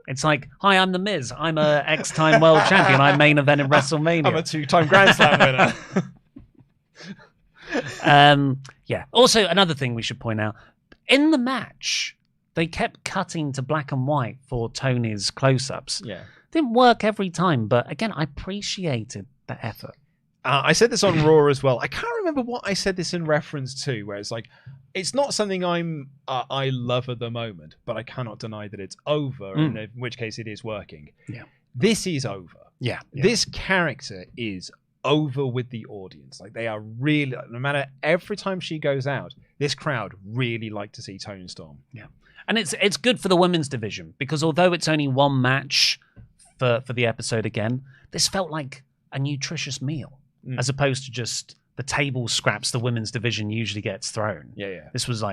It's like, hi, I'm The Miz. I'm a X-Time World Champion. I main event in WrestleMania. I'm a 2-time Grand Slam winner. Yeah. Also, another thing we should point out, in the match, they kept cutting to black and white for Tony's close-ups. Yeah. Didn't work every time, but again, I appreciated the effort. I said this on Raw as well. I can't remember what I said this in reference to, where it's like, It's not something I love at the moment, but I cannot deny that it's over, and in which case it is working. Yeah. This is over. Yeah. This character is over with the audience. Like, they are really, no matter every time she goes out, this crowd really like to see Toni Storm. Yeah. And it's good for the women's division, because although it's only one match for the episode again, this felt like a nutritious meal, as opposed to just the table scraps the women's division usually gets thrown. Yeah. This was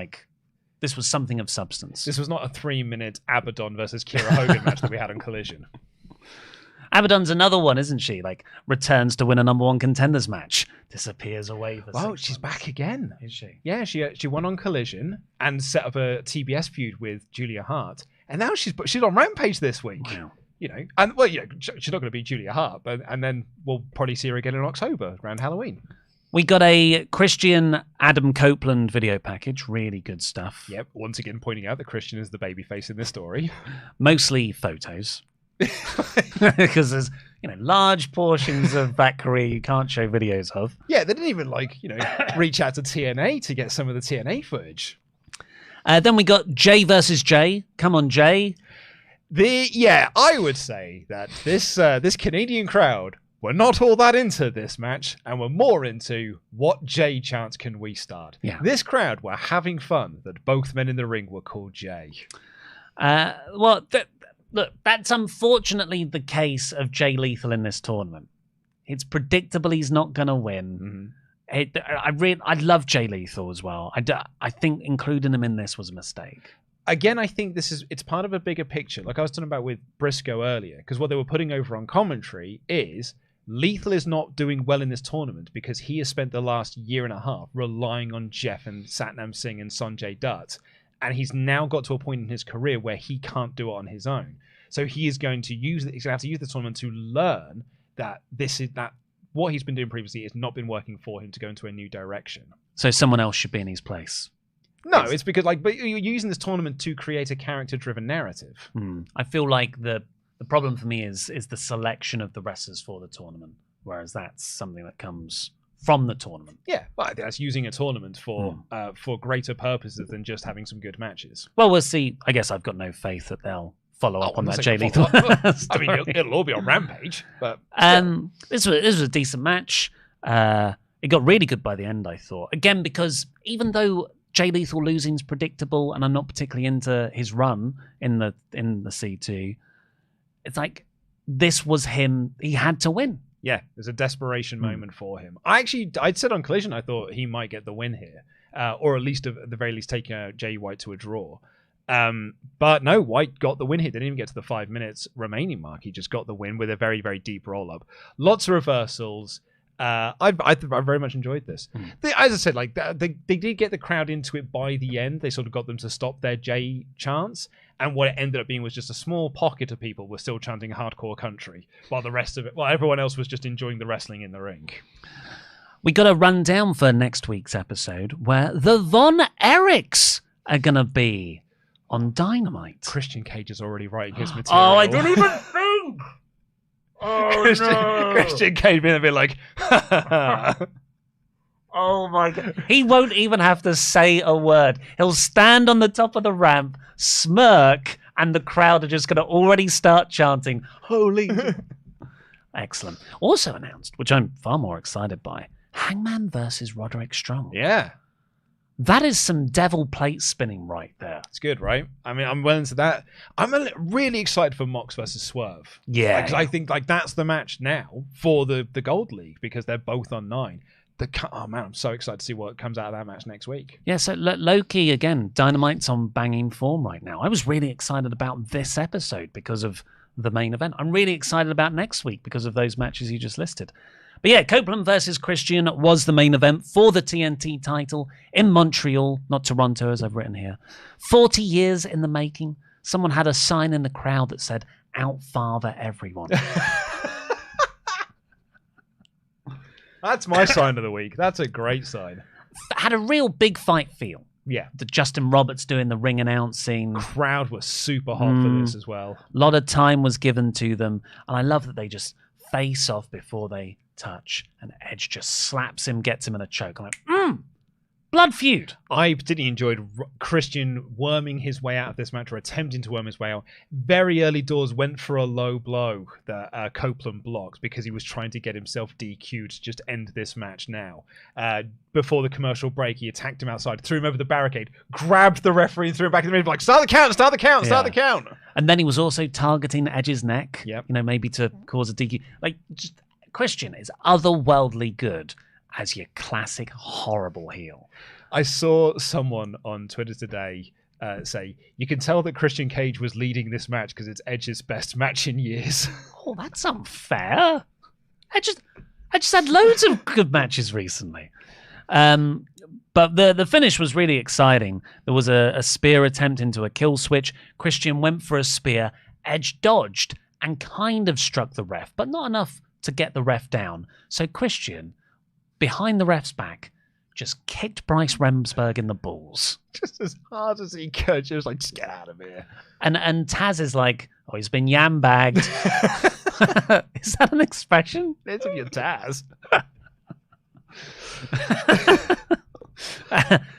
something of substance. This was not a 3-minute Abaddon versus Kira Hogan match that we had on Collision. Abaddon's another one, isn't she? Like, returns to win a number one contenders match, disappears away for 6 she's back again. Is she? Yeah, she won on Collision and set up a TBS feud with Julia Hart, and now she's on Rampage this week. Wow. You know, and well, yeah, she's not going to be Julia Hart, and then we'll probably see her again in October around Halloween. We got a Christian Adam Copeland video package. Really good stuff. Yep. Once again, pointing out that Christian is the babyface in this story. Mostly photos. Because there's, large portions of that career you can't show videos of. Yeah, they didn't even, reach out to TNA to get some of the TNA footage. Then we got Jay versus Jay. Come on, Jay. I would say that this Canadian crowd were not all that into this match, and were more into what Jay chants can we start. Yeah. This crowd were having fun that both men in the ring were called Jay. Look, that's unfortunately the case of Jay Lethal in this tournament. It's predictable he's not going to win. Mm-hmm. I love Jay Lethal as well. I think including him in this was a mistake. Again, I think it's part of a bigger picture. Like I was talking about with Briscoe earlier, because what they were putting over on commentary is Lethal is not doing well in this tournament because he has spent the last year and a half relying on Jeff and Satnam Singh and Sanjay Dutt. And he's now got to a point in his career where he can't do it on his own. So he's going to have to use the tournament to learn that what he's been doing previously has not been working for him to go into a new direction. So someone else should be in his place. No, it's because but you're using this tournament to create a character-driven narrative. I feel like the problem for me is the selection of the wrestlers for the tournament, whereas that's something that comes from the tournament. Yeah, well, that's using a tournament for greater purposes than just having some good matches. Well, we'll see. I guess I've got no faith that they'll follow up on that Jay Lethal. I mean, it'll all be on Rampage. But this was a decent match. It got really good by the end, I thought. Again, because even though Jay Lethal losing is predictable, and I'm not particularly into his run in the C2, it's like this was him. He had to win. Yeah, there's a desperation moment for him. I'd said on Collision I thought he might get the win here, or at least at the very least take Jay White to a draw. But no, White got the win here. They didn't even get to the 5 minutes remaining mark. He just got the win with a very, very deep roll-up. Lots of reversals. I very much enjoyed this. As I said, they did get the crowd into it by the end. They sort of got them to stop their Jay chants, and what it ended up being was just a small pocket of people were still chanting hardcore country, while everyone else was just enjoying the wrestling in the ring. We got a rundown for next week's episode where the Von Erichs are gonna be on Dynamite. Christian Cage is already writing his material. Oh, I didn't even think. Oh, Christian Cage being a bit like, oh my God. He won't even have to say a word. He'll stand on the top of the ramp, smirk, and the crowd are just going to already start chanting, holy. Excellent. Also announced, which I'm far more excited by, Hangman versus Roderick Strong. Yeah. That is some devil plate spinning right there. It's good, right? I mean, I'm well into that. I'm really excited for Mox versus Swerve. Yeah. Because I think that's the match now for the Gold League, because they're both on 9. Oh man, I'm so excited to see what comes out of that match next week. Yeah, so low-key, again, Dynamite's on banging form right now. I was really excited about this episode because of the main event. I'm really excited about next week because of those matches you just listed. But yeah, Copeland versus Christian was the main event for the TNT title in Montreal, not Toronto as I've written here. 40 years in the making. Someone had a sign in the crowd that said, "Outfather everyone." That's my sign of the week. That's a great sign. Had a real big fight feel. Yeah. The Justin Roberts doing the ring announcing. Crowd was super hot for this as well. A lot of time was given to them. And I love that they just face off before they touch. And Edge just slaps him, gets him in a choke. I'm like, Blood feud. I particularly enjoyed Christian worming his way out of this match, or attempting to worm his way out. Very early doors, went for a low blow that Copeland blocked because he was trying to get himself DQ'd to just end this match now. Before the commercial break, he attacked him outside, threw him over the barricade, grabbed the referee and threw him back in the ring, like, start the count, start the count, start the count. And then he was also targeting Edge's neck, Yep. maybe to cause a DQ. Like, just Christian is otherworldly good as your classic horrible heel. I saw someone on Twitter today say, you can tell that Christian Cage was leading this match because it's Edge's best match in years. Oh, that's unfair. I just had loads of good matches recently. But the finish was really exciting. There was a spear attempt into a kill switch. Christian went for a spear. Edge dodged and kind of struck the ref, but not enough to get the ref down. So Christian, behind the ref's back, just kicked Bryce Remsburg in the balls. Just as hard as he could. She was like, just get out of here. And Taz is like, oh, he's been yam-bagged. Is that an expression? It's of your Taz.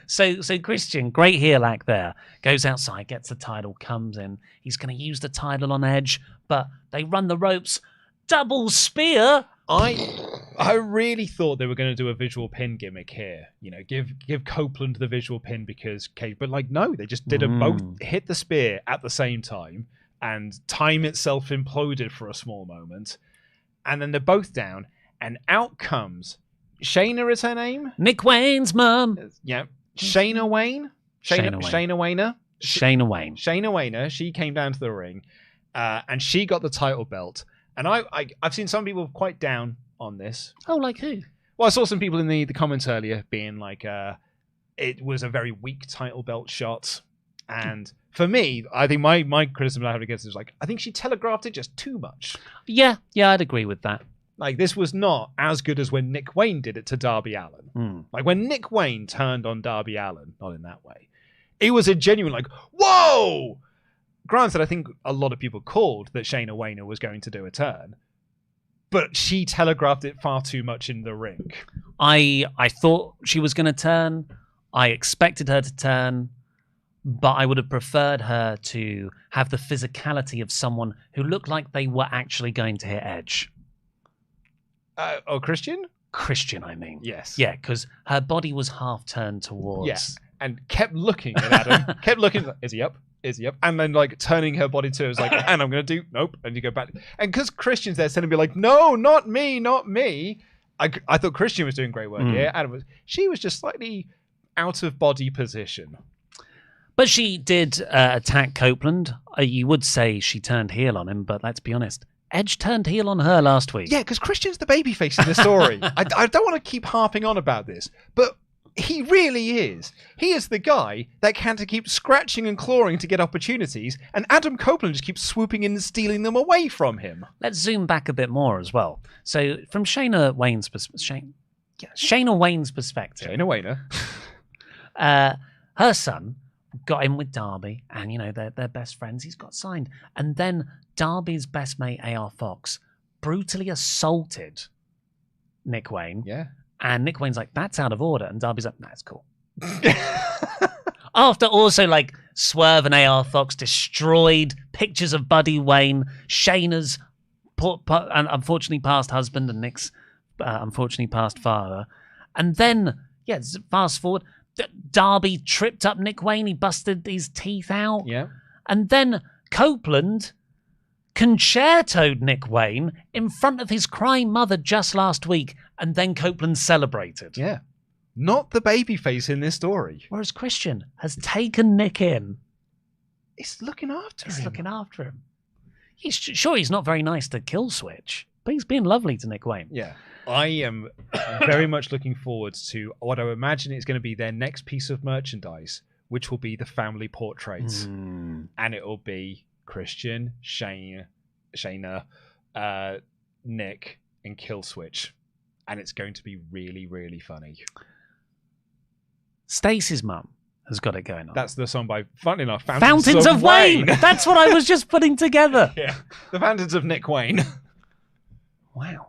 So Christian, great heel act there, goes outside, gets the title, comes in. He's going to use the title on Edge, but they run the ropes. Double spear. I really thought they were going to do a visual pin gimmick here. Give Copeland the visual pin because Cage, but like no, they just did them both hit the spear at the same time, and time itself imploded for a small moment, and then they're both down, and out comes Shayna. Is her name? Nick Wayne's mum. Yeah, Shayna Wayne. Shayna Wayner. Shayna Wayner. She came down to the ring, and she got the title belt. And I've seen some people quite down on this. Oh, like who? Well, I saw some people in the comments earlier being like, it was a very weak title belt shot. And for me, I think my criticism I have against it is like, I think she telegraphed it just too much. Yeah, I'd agree with that. Like, this was not as good as when Nick Wayne did it to Darby Allin. Like, when Nick Wayne turned on Darby Allin, not in that way, it was a genuine like, whoa! Granted, I think a lot of people called that Shayna Wayner was going to do a turn, but she telegraphed it far too much in the ring. I thought she was going to turn. I expected her to turn, but I would have preferred her to have the physicality of someone who looked like they were actually going to hit Edge. Christian? Christian, I mean. Yes. Yeah, because her body was half turned towards... Yeah, and kept looking at Adam. Kept looking, is he up? Is he up? And then like turning her body to it was like, and I'm going to do, nope. And you go back. And because Christian's there, sending me like, no, not me, not me. I thought Christian was doing great work here. Adam she was just slightly out of body position. But she did attack Copeland. You would say she turned heel on him, but let's be honest. Edge turned heel on her last week. Yeah, because Christian's the babyface in the story. I don't want to keep harping on about this, but he really is. He is the guy that can to keep scratching and clawing to get opportunities, and Adam Copeland just keeps swooping in and stealing them away from him. Let's zoom back a bit more as well. So, from Shayna Wayne's perspective, Shayna Wayner. Her son got in with Darby, and they're best friends. He's got signed, and then Darby's best mate AR Fox brutally assaulted Nick Wayne. Yeah. And Nick Wayne's like, that's out of order. And Darby's like, nah, it's cool. After also, like, Swerve and AR Fox destroyed pictures of Buddy Wayne, Shayna's unfortunately past husband, and Nick's unfortunately past father. And then, fast forward, Darby tripped up Nick Wayne. He busted his teeth out. Yeah. And then Copeland concertoed Nick Wayne in front of his crying mother just last week, and then Copeland celebrated. Yeah. Not the babyface in this story. Whereas Christian has taken Nick in. He's looking after him. He's not very nice to Kill Switch, but he's being lovely to Nick Wayne. Yeah. I am very much looking forward to what I imagine is going to be their next piece of merchandise, which will be the family portraits. And it will be Christian, Shayna, Nick, and Kill Switch. And it's going to be really, really funny. Stacy's mum has got it going on. That's the song by, funnily enough, Fountains of Wayne. That's what I was just putting together. Yeah. The Fountains of Nick Wayne. Wow.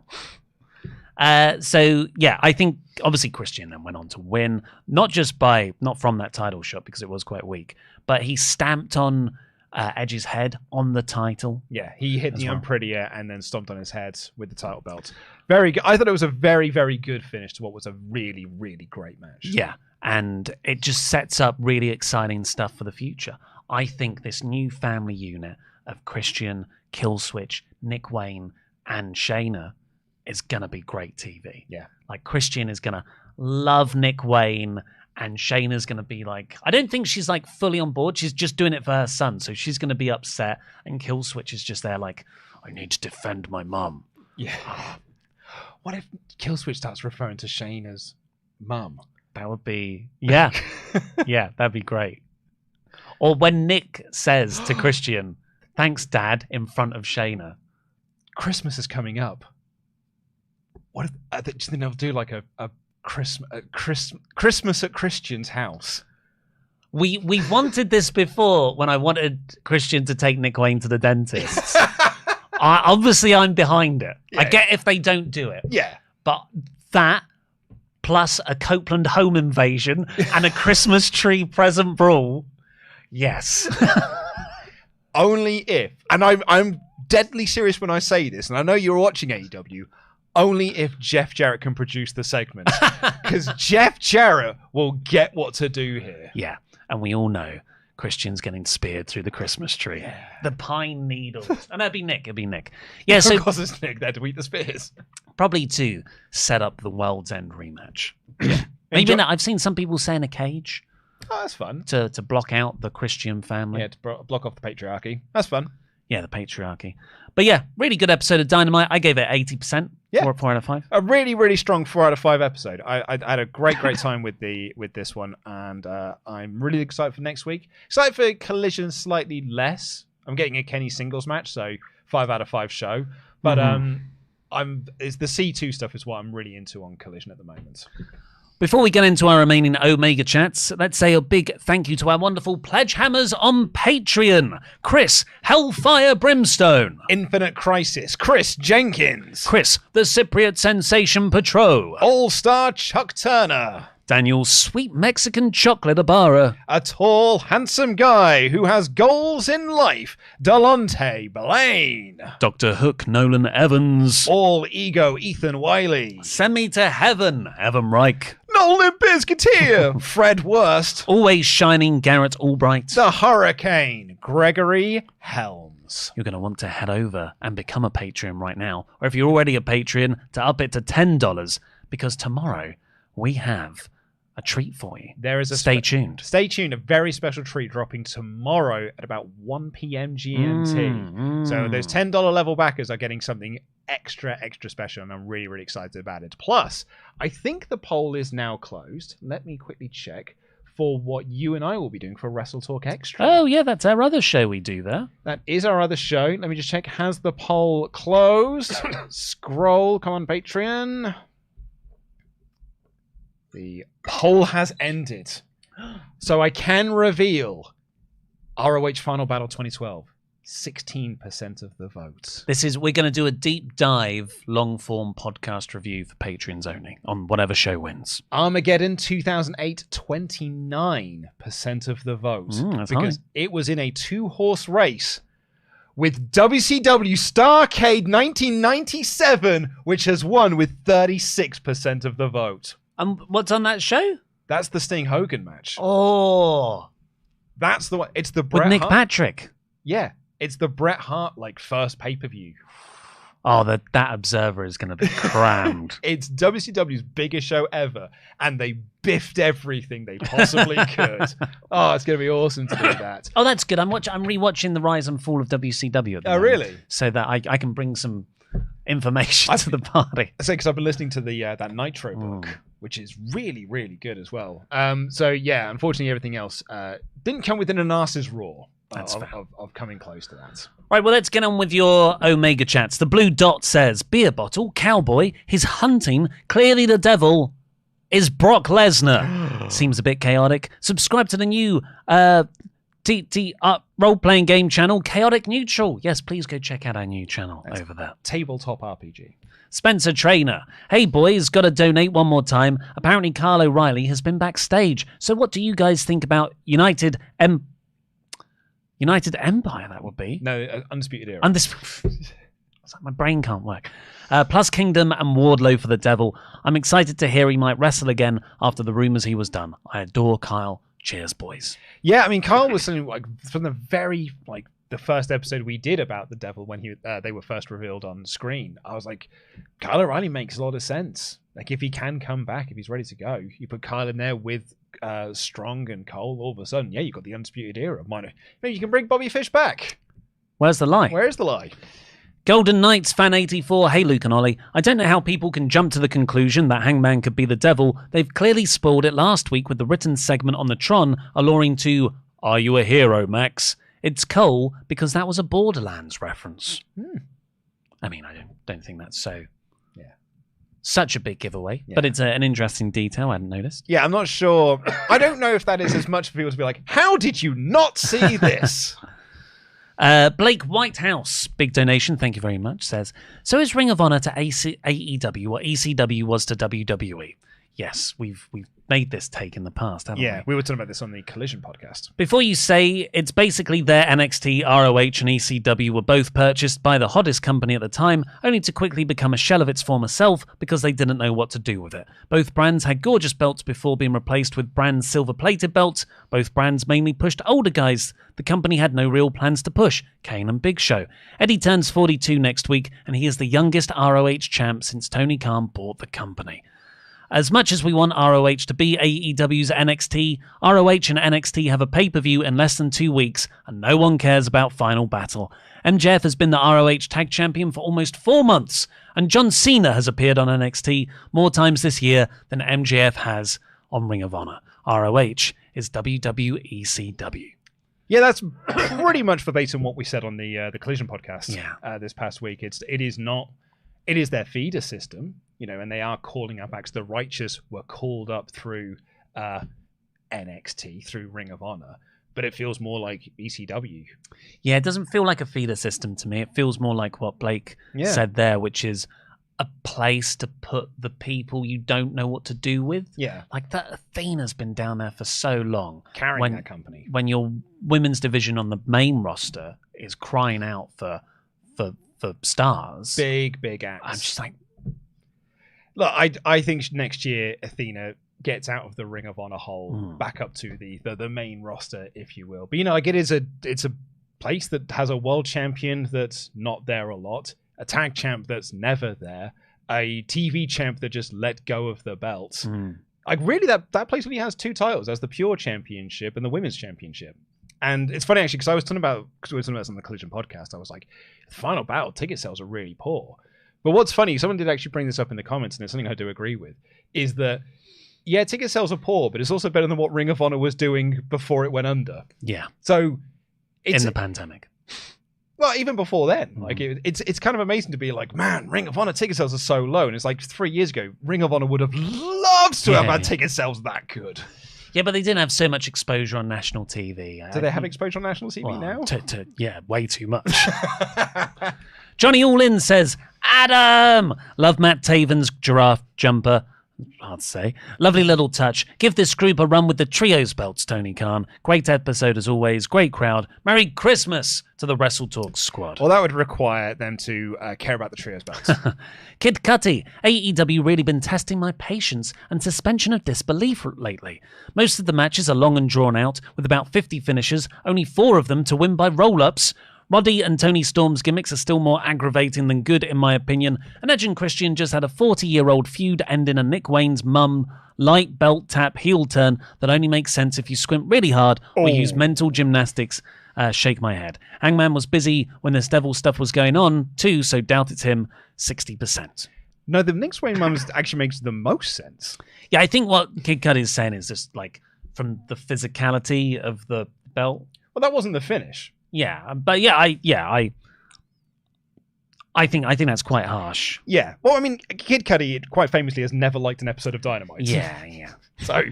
So yeah, I think obviously Christian then went on to win, not from that title shot because it was quite weak, but he stamped on Edge's head on the title. Yeah, he hit the Unprettier and then stomped on his head with the title belt. Very good. I thought it was a very, very good finish to what was a really, really great match. Yeah, and it just sets up really exciting stuff for the future. I think this new family unit of Christian, Killswitch, Nick Wayne, and Shayna is going to be great TV. Yeah. Like, Christian is going to love Nick Wayne, and Shayna's going to be like, I don't think she's like fully on board. She's just doing it for her son, so she's going to be upset. And Killswitch is just there like, I need to defend my mum. Yeah. What if Killswitch starts referring to Shayna's mum? That would be, yeah. Yeah, that'd be great. Or when Nick says to Christian, thanks, Dad, in front of Shayna. Christmas is coming up. What if, do you think they'll do like a Christmas at Christian's house? We wanted this before when I wanted Christian to take Nick Wayne to the dentist. Obviously, I'm behind it. Yeah. I get if they don't do it. Yeah. But that, plus a Copeland home invasion and a Christmas tree present brawl, yes. Only if, and I'm deadly serious when I say this, and I know you're watching AEW, only if Jeff Jarrett can produce the segment. Because Jeff Jarrett will get what to do here. Yeah, and we all know Christian's getting speared through the Christmas tree. Yeah. The pine needles. And that'd be Nick. Yeah, so... Of course it's Nick there to eat the spears. Probably to set up the World's End rematch. Yeah. Maybe I've seen some people say in a cage. Oh, that's fun. To block out the Christian family. Yeah, to block off the patriarchy. That's fun. Yeah, the patriarchy. But yeah, really good episode of Dynamite. I gave it 80%. Yeah. 4 out of 5. A really, really strong 4 out of 5 episode. I had a great time with this one, and I'm really excited for next week. Excited for Collision slightly less. I'm getting a Kenny singles match, so 5 out of 5 show. But it's the C2 stuff is what I'm really into on Collision at the moment. Before we get into our remaining Omega chats, let's say a big thank you to our wonderful Pledgehammers on Patreon. Chris, Hellfire Brimstone. Infinite Crisis, Chris Jenkins. Chris, the Cypriot Sensation Patro. All-Star Chuck Turner. Daniel, Sweet Mexican Chocolate Ibarra. A tall, handsome guy who has goals in life, Delonte Blaine. Dr. Hook Nolan Evans. All Ego Ethan Wiley. Send me to heaven, Evan Reich. Nolan Biscuiteer, Fred Wurst. Always shining Garrett Albright. The Hurricane, Gregory Helms. You're going to want to head over and become a Patreon right now. Or if you're already a Patreon, to up it to $10, because tomorrow we have a treat for you. There is a Stay tuned. Stay tuned. A very special treat dropping tomorrow at about 1 p.m. GMT. So those $10 level backers are getting something extra special, and I'm really, really excited about it. Plus, I think the poll is now closed. Let me quickly check for what you and I will be doing for WrestleTalk Extra. Oh, yeah, that's our other show we do there. That is our other show. Let me just check. Has the poll closed? Scroll. Come on, Patreon. The poll has ended. So I can reveal ROH Final Battle 2012. 16% of the votes. We're going to do a deep dive, long form podcast review for Patreons only on whatever show wins. Armageddon 2008, 29% of the votes. That's because high. It was in a 2-horse race with WCW Starrcade 1997, which has won with 36% of the vote. What's on that show? That's the Sting Hogan match. Oh. That's the one. It's the Bret With Nick Hart. Patrick. Yeah. It's the Bret Hart first pay-per-view. Oh, that Observer is going to be crammed. It's WCW's biggest show ever, and they biffed everything they possibly could. Oh, it's going to be awesome to do that. Oh, that's good. I'm rewatching the rise and fall of WCW. At the moment, really? So that I can bring some information to the party. I say because I've been listening to the that Nitro book, which is really, really good as well. So yeah, unfortunately, everything else didn't come within an arse's roar. Of coming close to that. Right, well, let's get on with your Omega chats. The Blue Dot says, beer bottle, cowboy, he's hunting, clearly the devil is Brock Lesnar. Seems a bit chaotic. Subscribe to the new TT Up role-playing game channel, Chaotic Neutral. Yes, please go check out our new channel over there. Tabletop RPG. Spencer Trainer. Hey boys, gotta donate one more time. Apparently Kyle O'Reilly has been backstage. So what do you guys think about United Empire, that would be? No, Undisputed Era. It's like my brain can't work. Plus Kingdom and Wardlow for the Devil. I'm excited to hear he might wrestle again after the rumors he was done. I adore Kyle. Cheers, boys. Yeah, I mean, Kyle was something like from the very the first episode we did about the Devil when they were first revealed on screen. I was like, Kyle O'Reilly makes a lot of sense. Like, if he can come back, if he's ready to go, you put Kyle in there with Strong and Cole. All of a sudden, yeah, you've got the Undisputed Era. Maybe you can bring Bobby Fish back. Where's the lie? Where's the lie? Golden Knights fan 84. Hey Luke and Ollie. I don't know how people can jump to the conclusion that Hangman could be the Devil. They've clearly spoiled it last week with the written segment on the Tron alluring to, "Are you a hero, Max?" It's Cole because that was a Borderlands reference. I mean, I don't think that's such a big giveaway, but it's an interesting detail I hadn't noticed. Yeah, I'm not sure. I don't know if that is as much for people to be like, how did you not see this? Blake Whitehouse, big donation, thank you very much, says, so is Ring of Honor to AEW what ECW was to WWE? Yes, we've made this take in the past, haven't we? Yeah, we were talking about this on the Collision podcast. Before you say, it's basically their NXT, ROH, and ECW were both purchased by the hottest company at the time, only to quickly become a shell of its former self because they didn't know what to do with it. Both brands had gorgeous belts before being replaced with brand silver-plated belts. Both brands mainly pushed older guys the company had no real plans to push, Kane and Big Show. Eddie turns 42 next week, and he is the youngest ROH champ since Tony Khan bought the company. As much as we want ROH to be AEW's NXT, ROH and NXT have a pay-per-view in less than 2 weeks, and no one cares about Final Battle. MJF has been the ROH Tag Champion for almost 4 months, and John Cena has appeared on NXT more times this year than MJF has on Ring of Honor. ROH is WWECW. Yeah, that's pretty much verbatim what we said on the Collision podcast this past week. It is their feeder system, and they are calling up acts. The Righteous were called up through NXT, through Ring of Honor, but it feels more like ECW. Yeah, it doesn't feel like a feeder system to me. It feels more like what Blake said there, which is a place to put the people you don't know what to do with. Yeah. Like that Athena's been down there for so long. Carrying that company. When your women's division on the main roster is crying out for stars. Big acts. I'm just like... Look, I think next year Athena gets out of the Ring of Honor hole, back up to the main roster, if you will. But it's a place that has a world champion that's not there a lot, a tag champ that's never there, a TV champ that just let go of the belt. Like really, that place only has 2 titles. That's the Pure Championship and the Women's Championship. And it's funny actually because we were talking about this on the Collision podcast. I was like, the Final Battle ticket sales are really poor. But what's funny, someone did actually bring this up in the comments, and it's something I do agree with, is that, yeah, ticket sales are poor, but it's also better than what Ring of Honor was doing before it went under. Yeah. So, in the pandemic. Well, even before then. Like, it's kind of amazing to be like, man, Ring of Honor ticket sales are so low. And it's like 3 years ago, Ring of Honor would have loved to have had ticket sales that good. Yeah, but they didn't have so much exposure on national TV. Do they have exposure on national TV now? Yeah, way too much. Johnny All-In says, Adam! Love Matt Taven's giraffe jumper. Hard to say. Lovely little touch. Give this group a run with the trios belts, Tony Khan. Great episode as always. Great crowd. Merry Christmas to the WrestleTalk squad. Well, that would require them to care about the trios belts. Kid Cutty. AEW really been testing my patience and suspension of disbelief lately. Most of the matches are long and drawn out, with about 50 finishers, only 4 of them to win by roll-ups. Roddy and Tony Storm's gimmicks are still more aggravating than good, in my opinion. And Edge and Christian just had a 40-year-old feud ending in Nick Wayne's mum light belt tap heel turn that only makes sense if you squint really hard or use mental gymnastics. Shake my head. Hangman was busy when this devil stuff was going on, too, so doubt it's him 60%. No, the Nick Wayne mums actually makes the most sense. Yeah, I think what Kid Cudi is saying is just like from the physicality of the belt. Well, that wasn't the finish. Yeah, but I think that's quite harsh. Yeah. Well, I mean, Kid Cudi quite famously has never liked an episode of Dynamite. Yeah. So,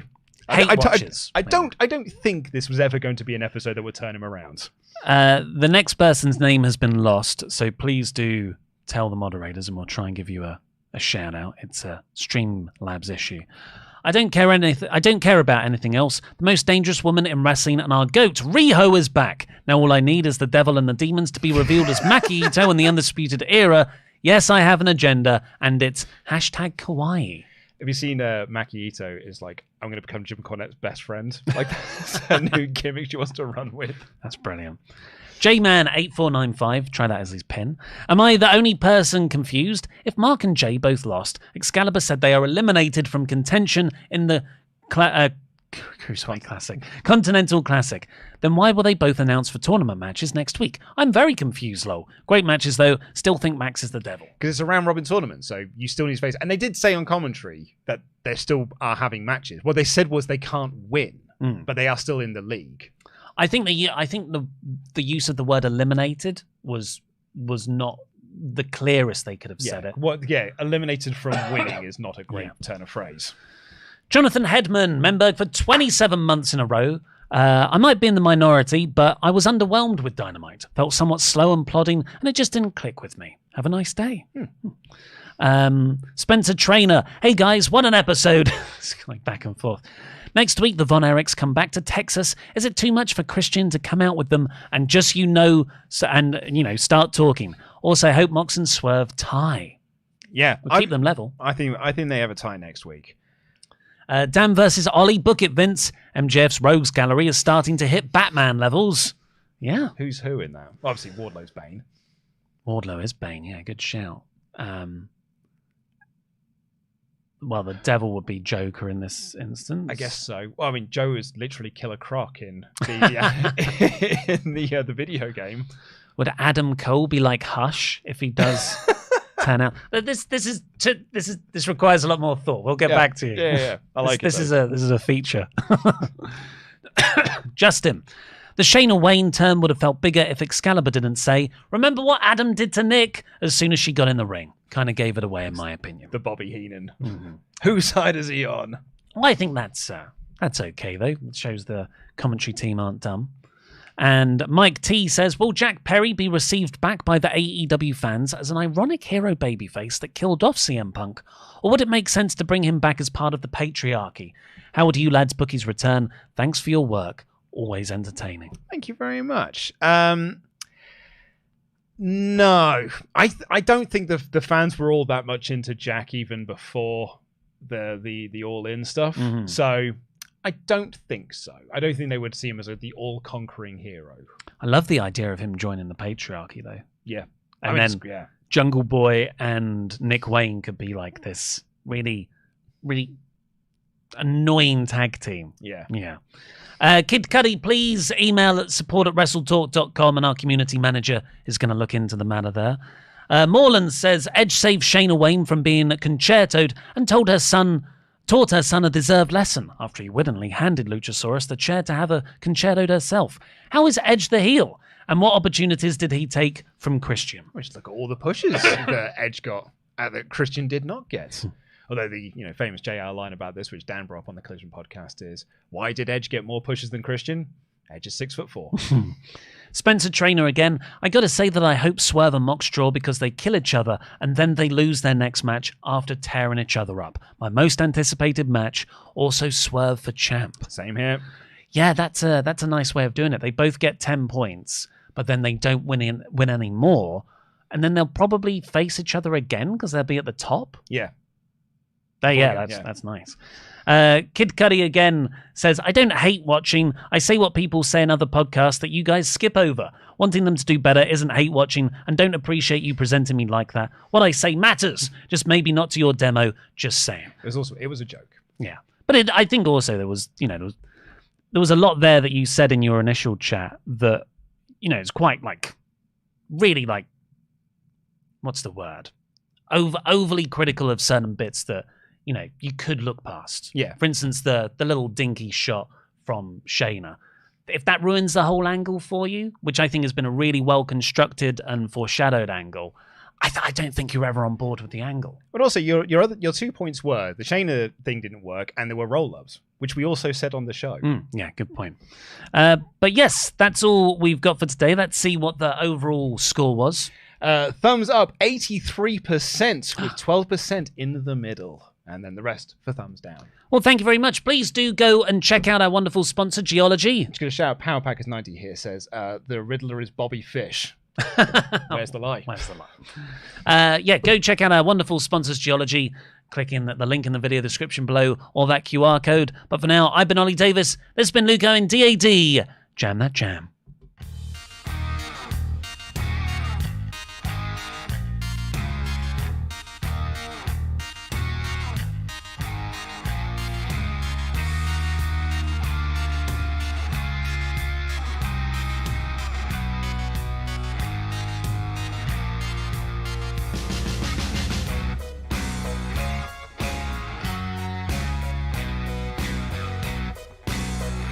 Watchers. I don't think this was ever going to be an episode that would turn him around. The next person's name has been lost, so please do tell the moderators and we'll try and give you a shout out. It's a Streamlabs issue. I don't care about anything else. The most dangerous woman in wrestling and our GOAT, Riho, is back. Now all I need is the Devil and the Demons to be revealed as Maki Ito in the Undisputed Era. Yes, I have an agenda, and it's #Kawaii. Have you seen Maki Ito is like, I'm going to become Jim Cornette's best friend? Like, that's a new gimmick she wants to run with. That's brilliant. Jman8495, try that as his pen. Am I the only person confused? If Mark and Jay both lost, Excalibur said they are eliminated from contention in the Cruiserweight Classic, Continental Classic. Then why will they both announce for tournament matches next week? I'm very confused, lol. Great matches, though. Still think Max is the Devil. Because it's a round-robin tournament, so you still need space. And they did say on commentary that they still are having matches. What they said was they can't win, but they are still in the league. I think the use of the word eliminated was not the clearest they could have said it. Eliminated from winning is not a great turn of phrase. Jonathan Hedman, member for 27 months in a row. I might be in the minority, but I was underwhelmed with Dynamite. Felt somewhat slow and plodding, and it just didn't click with me. Have a nice day. Spencer Trainer. Hey guys, what an episode. It's going back and forth. Next week, the Von Erichs come back to Texas. Is it too much for Christian to come out with them and start talking? Also, I hope Mox and Swerve tie. Yeah, we'll keep them level. I think they have a tie next week. Dan versus Ollie. Book it, Vince. MJF's Rogues Gallery is starting to hit Batman levels. Yeah. Who's who in that? Obviously, Wardlow's Bane. Wardlow is Bane. Yeah, good shout. Well, the Devil would be Joker in this instance. I guess so. Well, I mean, Joe is literally Killer Croc in the the video game. Would Adam Cole be like Hush if he does turn out? This requires a lot more thought. We'll get back to you. Yeah. I like this. This is a feature. Justin. The Shayna Wayne turn would have felt bigger if Excalibur didn't say, "Remember what Adam did to Nick?" as soon as she got in the ring. Kind of gave it away, in my opinion. The Bobby Heenan. Mm-hmm. Whose side is he on? Well, I think that's okay, though. It shows the commentary team aren't dumb. And Mike T says, will Jack Perry be received back by the AEW fans as an ironic hero babyface that killed off CM Punk? Or would it make sense to bring him back as part of the patriarchy? How would you lads book his return? Thanks for your work. Always entertaining. Thank you very much. No, I don't think the fans were all that much into Jack even before the All In stuff. Mm-hmm. So I don't think so. I don't think they would see him as the all-conquering hero. I love the idea of him joining the patriarchy, though. Yeah, and then Jungle Boy and Nick Wayne could be like this really, really annoying tag team. Yeah. Kid Cuddy, please email at support@wrestletalk.com and our community manager is going to look into the matter there. Morland says, Edge saved Shayna Wayne from being concertoed and taught her son a deserved lesson after he wittingly handed Luchasaurus the chair to have her concertoed herself. How is Edge the heel? And what opportunities did he take from Christian? We just look at all the pushes that Edge got that Christian did not get. Although the famous JR line about this, which Dan brought up on the Collision podcast, is why did Edge get more pushes than Christian? Edge is 6'4". Spencer Trainer again. I got to say that I hope Swerve and Mox draw because they kill each other and then they lose their next match after tearing each other up. My most anticipated match. Also Swerve for champ. Same here. Yeah, that's a nice way of doing it. They both get 10 points, but then they don't win any more, and then they'll probably face each other again because they'll be at the top. Yeah. That's nice. Kid Cuddy again says, I don't hate watching. I say what people say in other podcasts that you guys skip over. Wanting them to do better isn't hate watching, and don't appreciate you presenting me like that. What I say matters, just maybe not to your demo, just saying. It was a joke. Yeah. But I think also there was a lot there that you said in your initial chat that, it's quite really what's the word? Overly critical of certain bits that, you could look past. Yeah. For instance, the little dinky shot from Shayna. If that ruins the whole angle for you, which I think has been a really well constructed and foreshadowed angle, I don't think you're ever on board with the angle. But also, your 2 points were the Shayna thing didn't work, and there were roll-ups, which we also said on the show. Yeah, good point. But yes, that's all we've got for today. Let's see what the overall score was. Thumbs up, 83%, with 12% in the middle. And then the rest for thumbs down. Well, thank you very much. Please do go and check out our wonderful sponsor, Geology. I'm just going to shout out PowerPackers90 here says, the Riddler is Bobby Fish. Where's the lie? Where's the lie? Yeah, go check out our wonderful sponsors, Geology. Click in the link in the video description below or that QR code. But for now, I've been Ollie Davis. This has been Luke Owen, DAD. Jam that jam.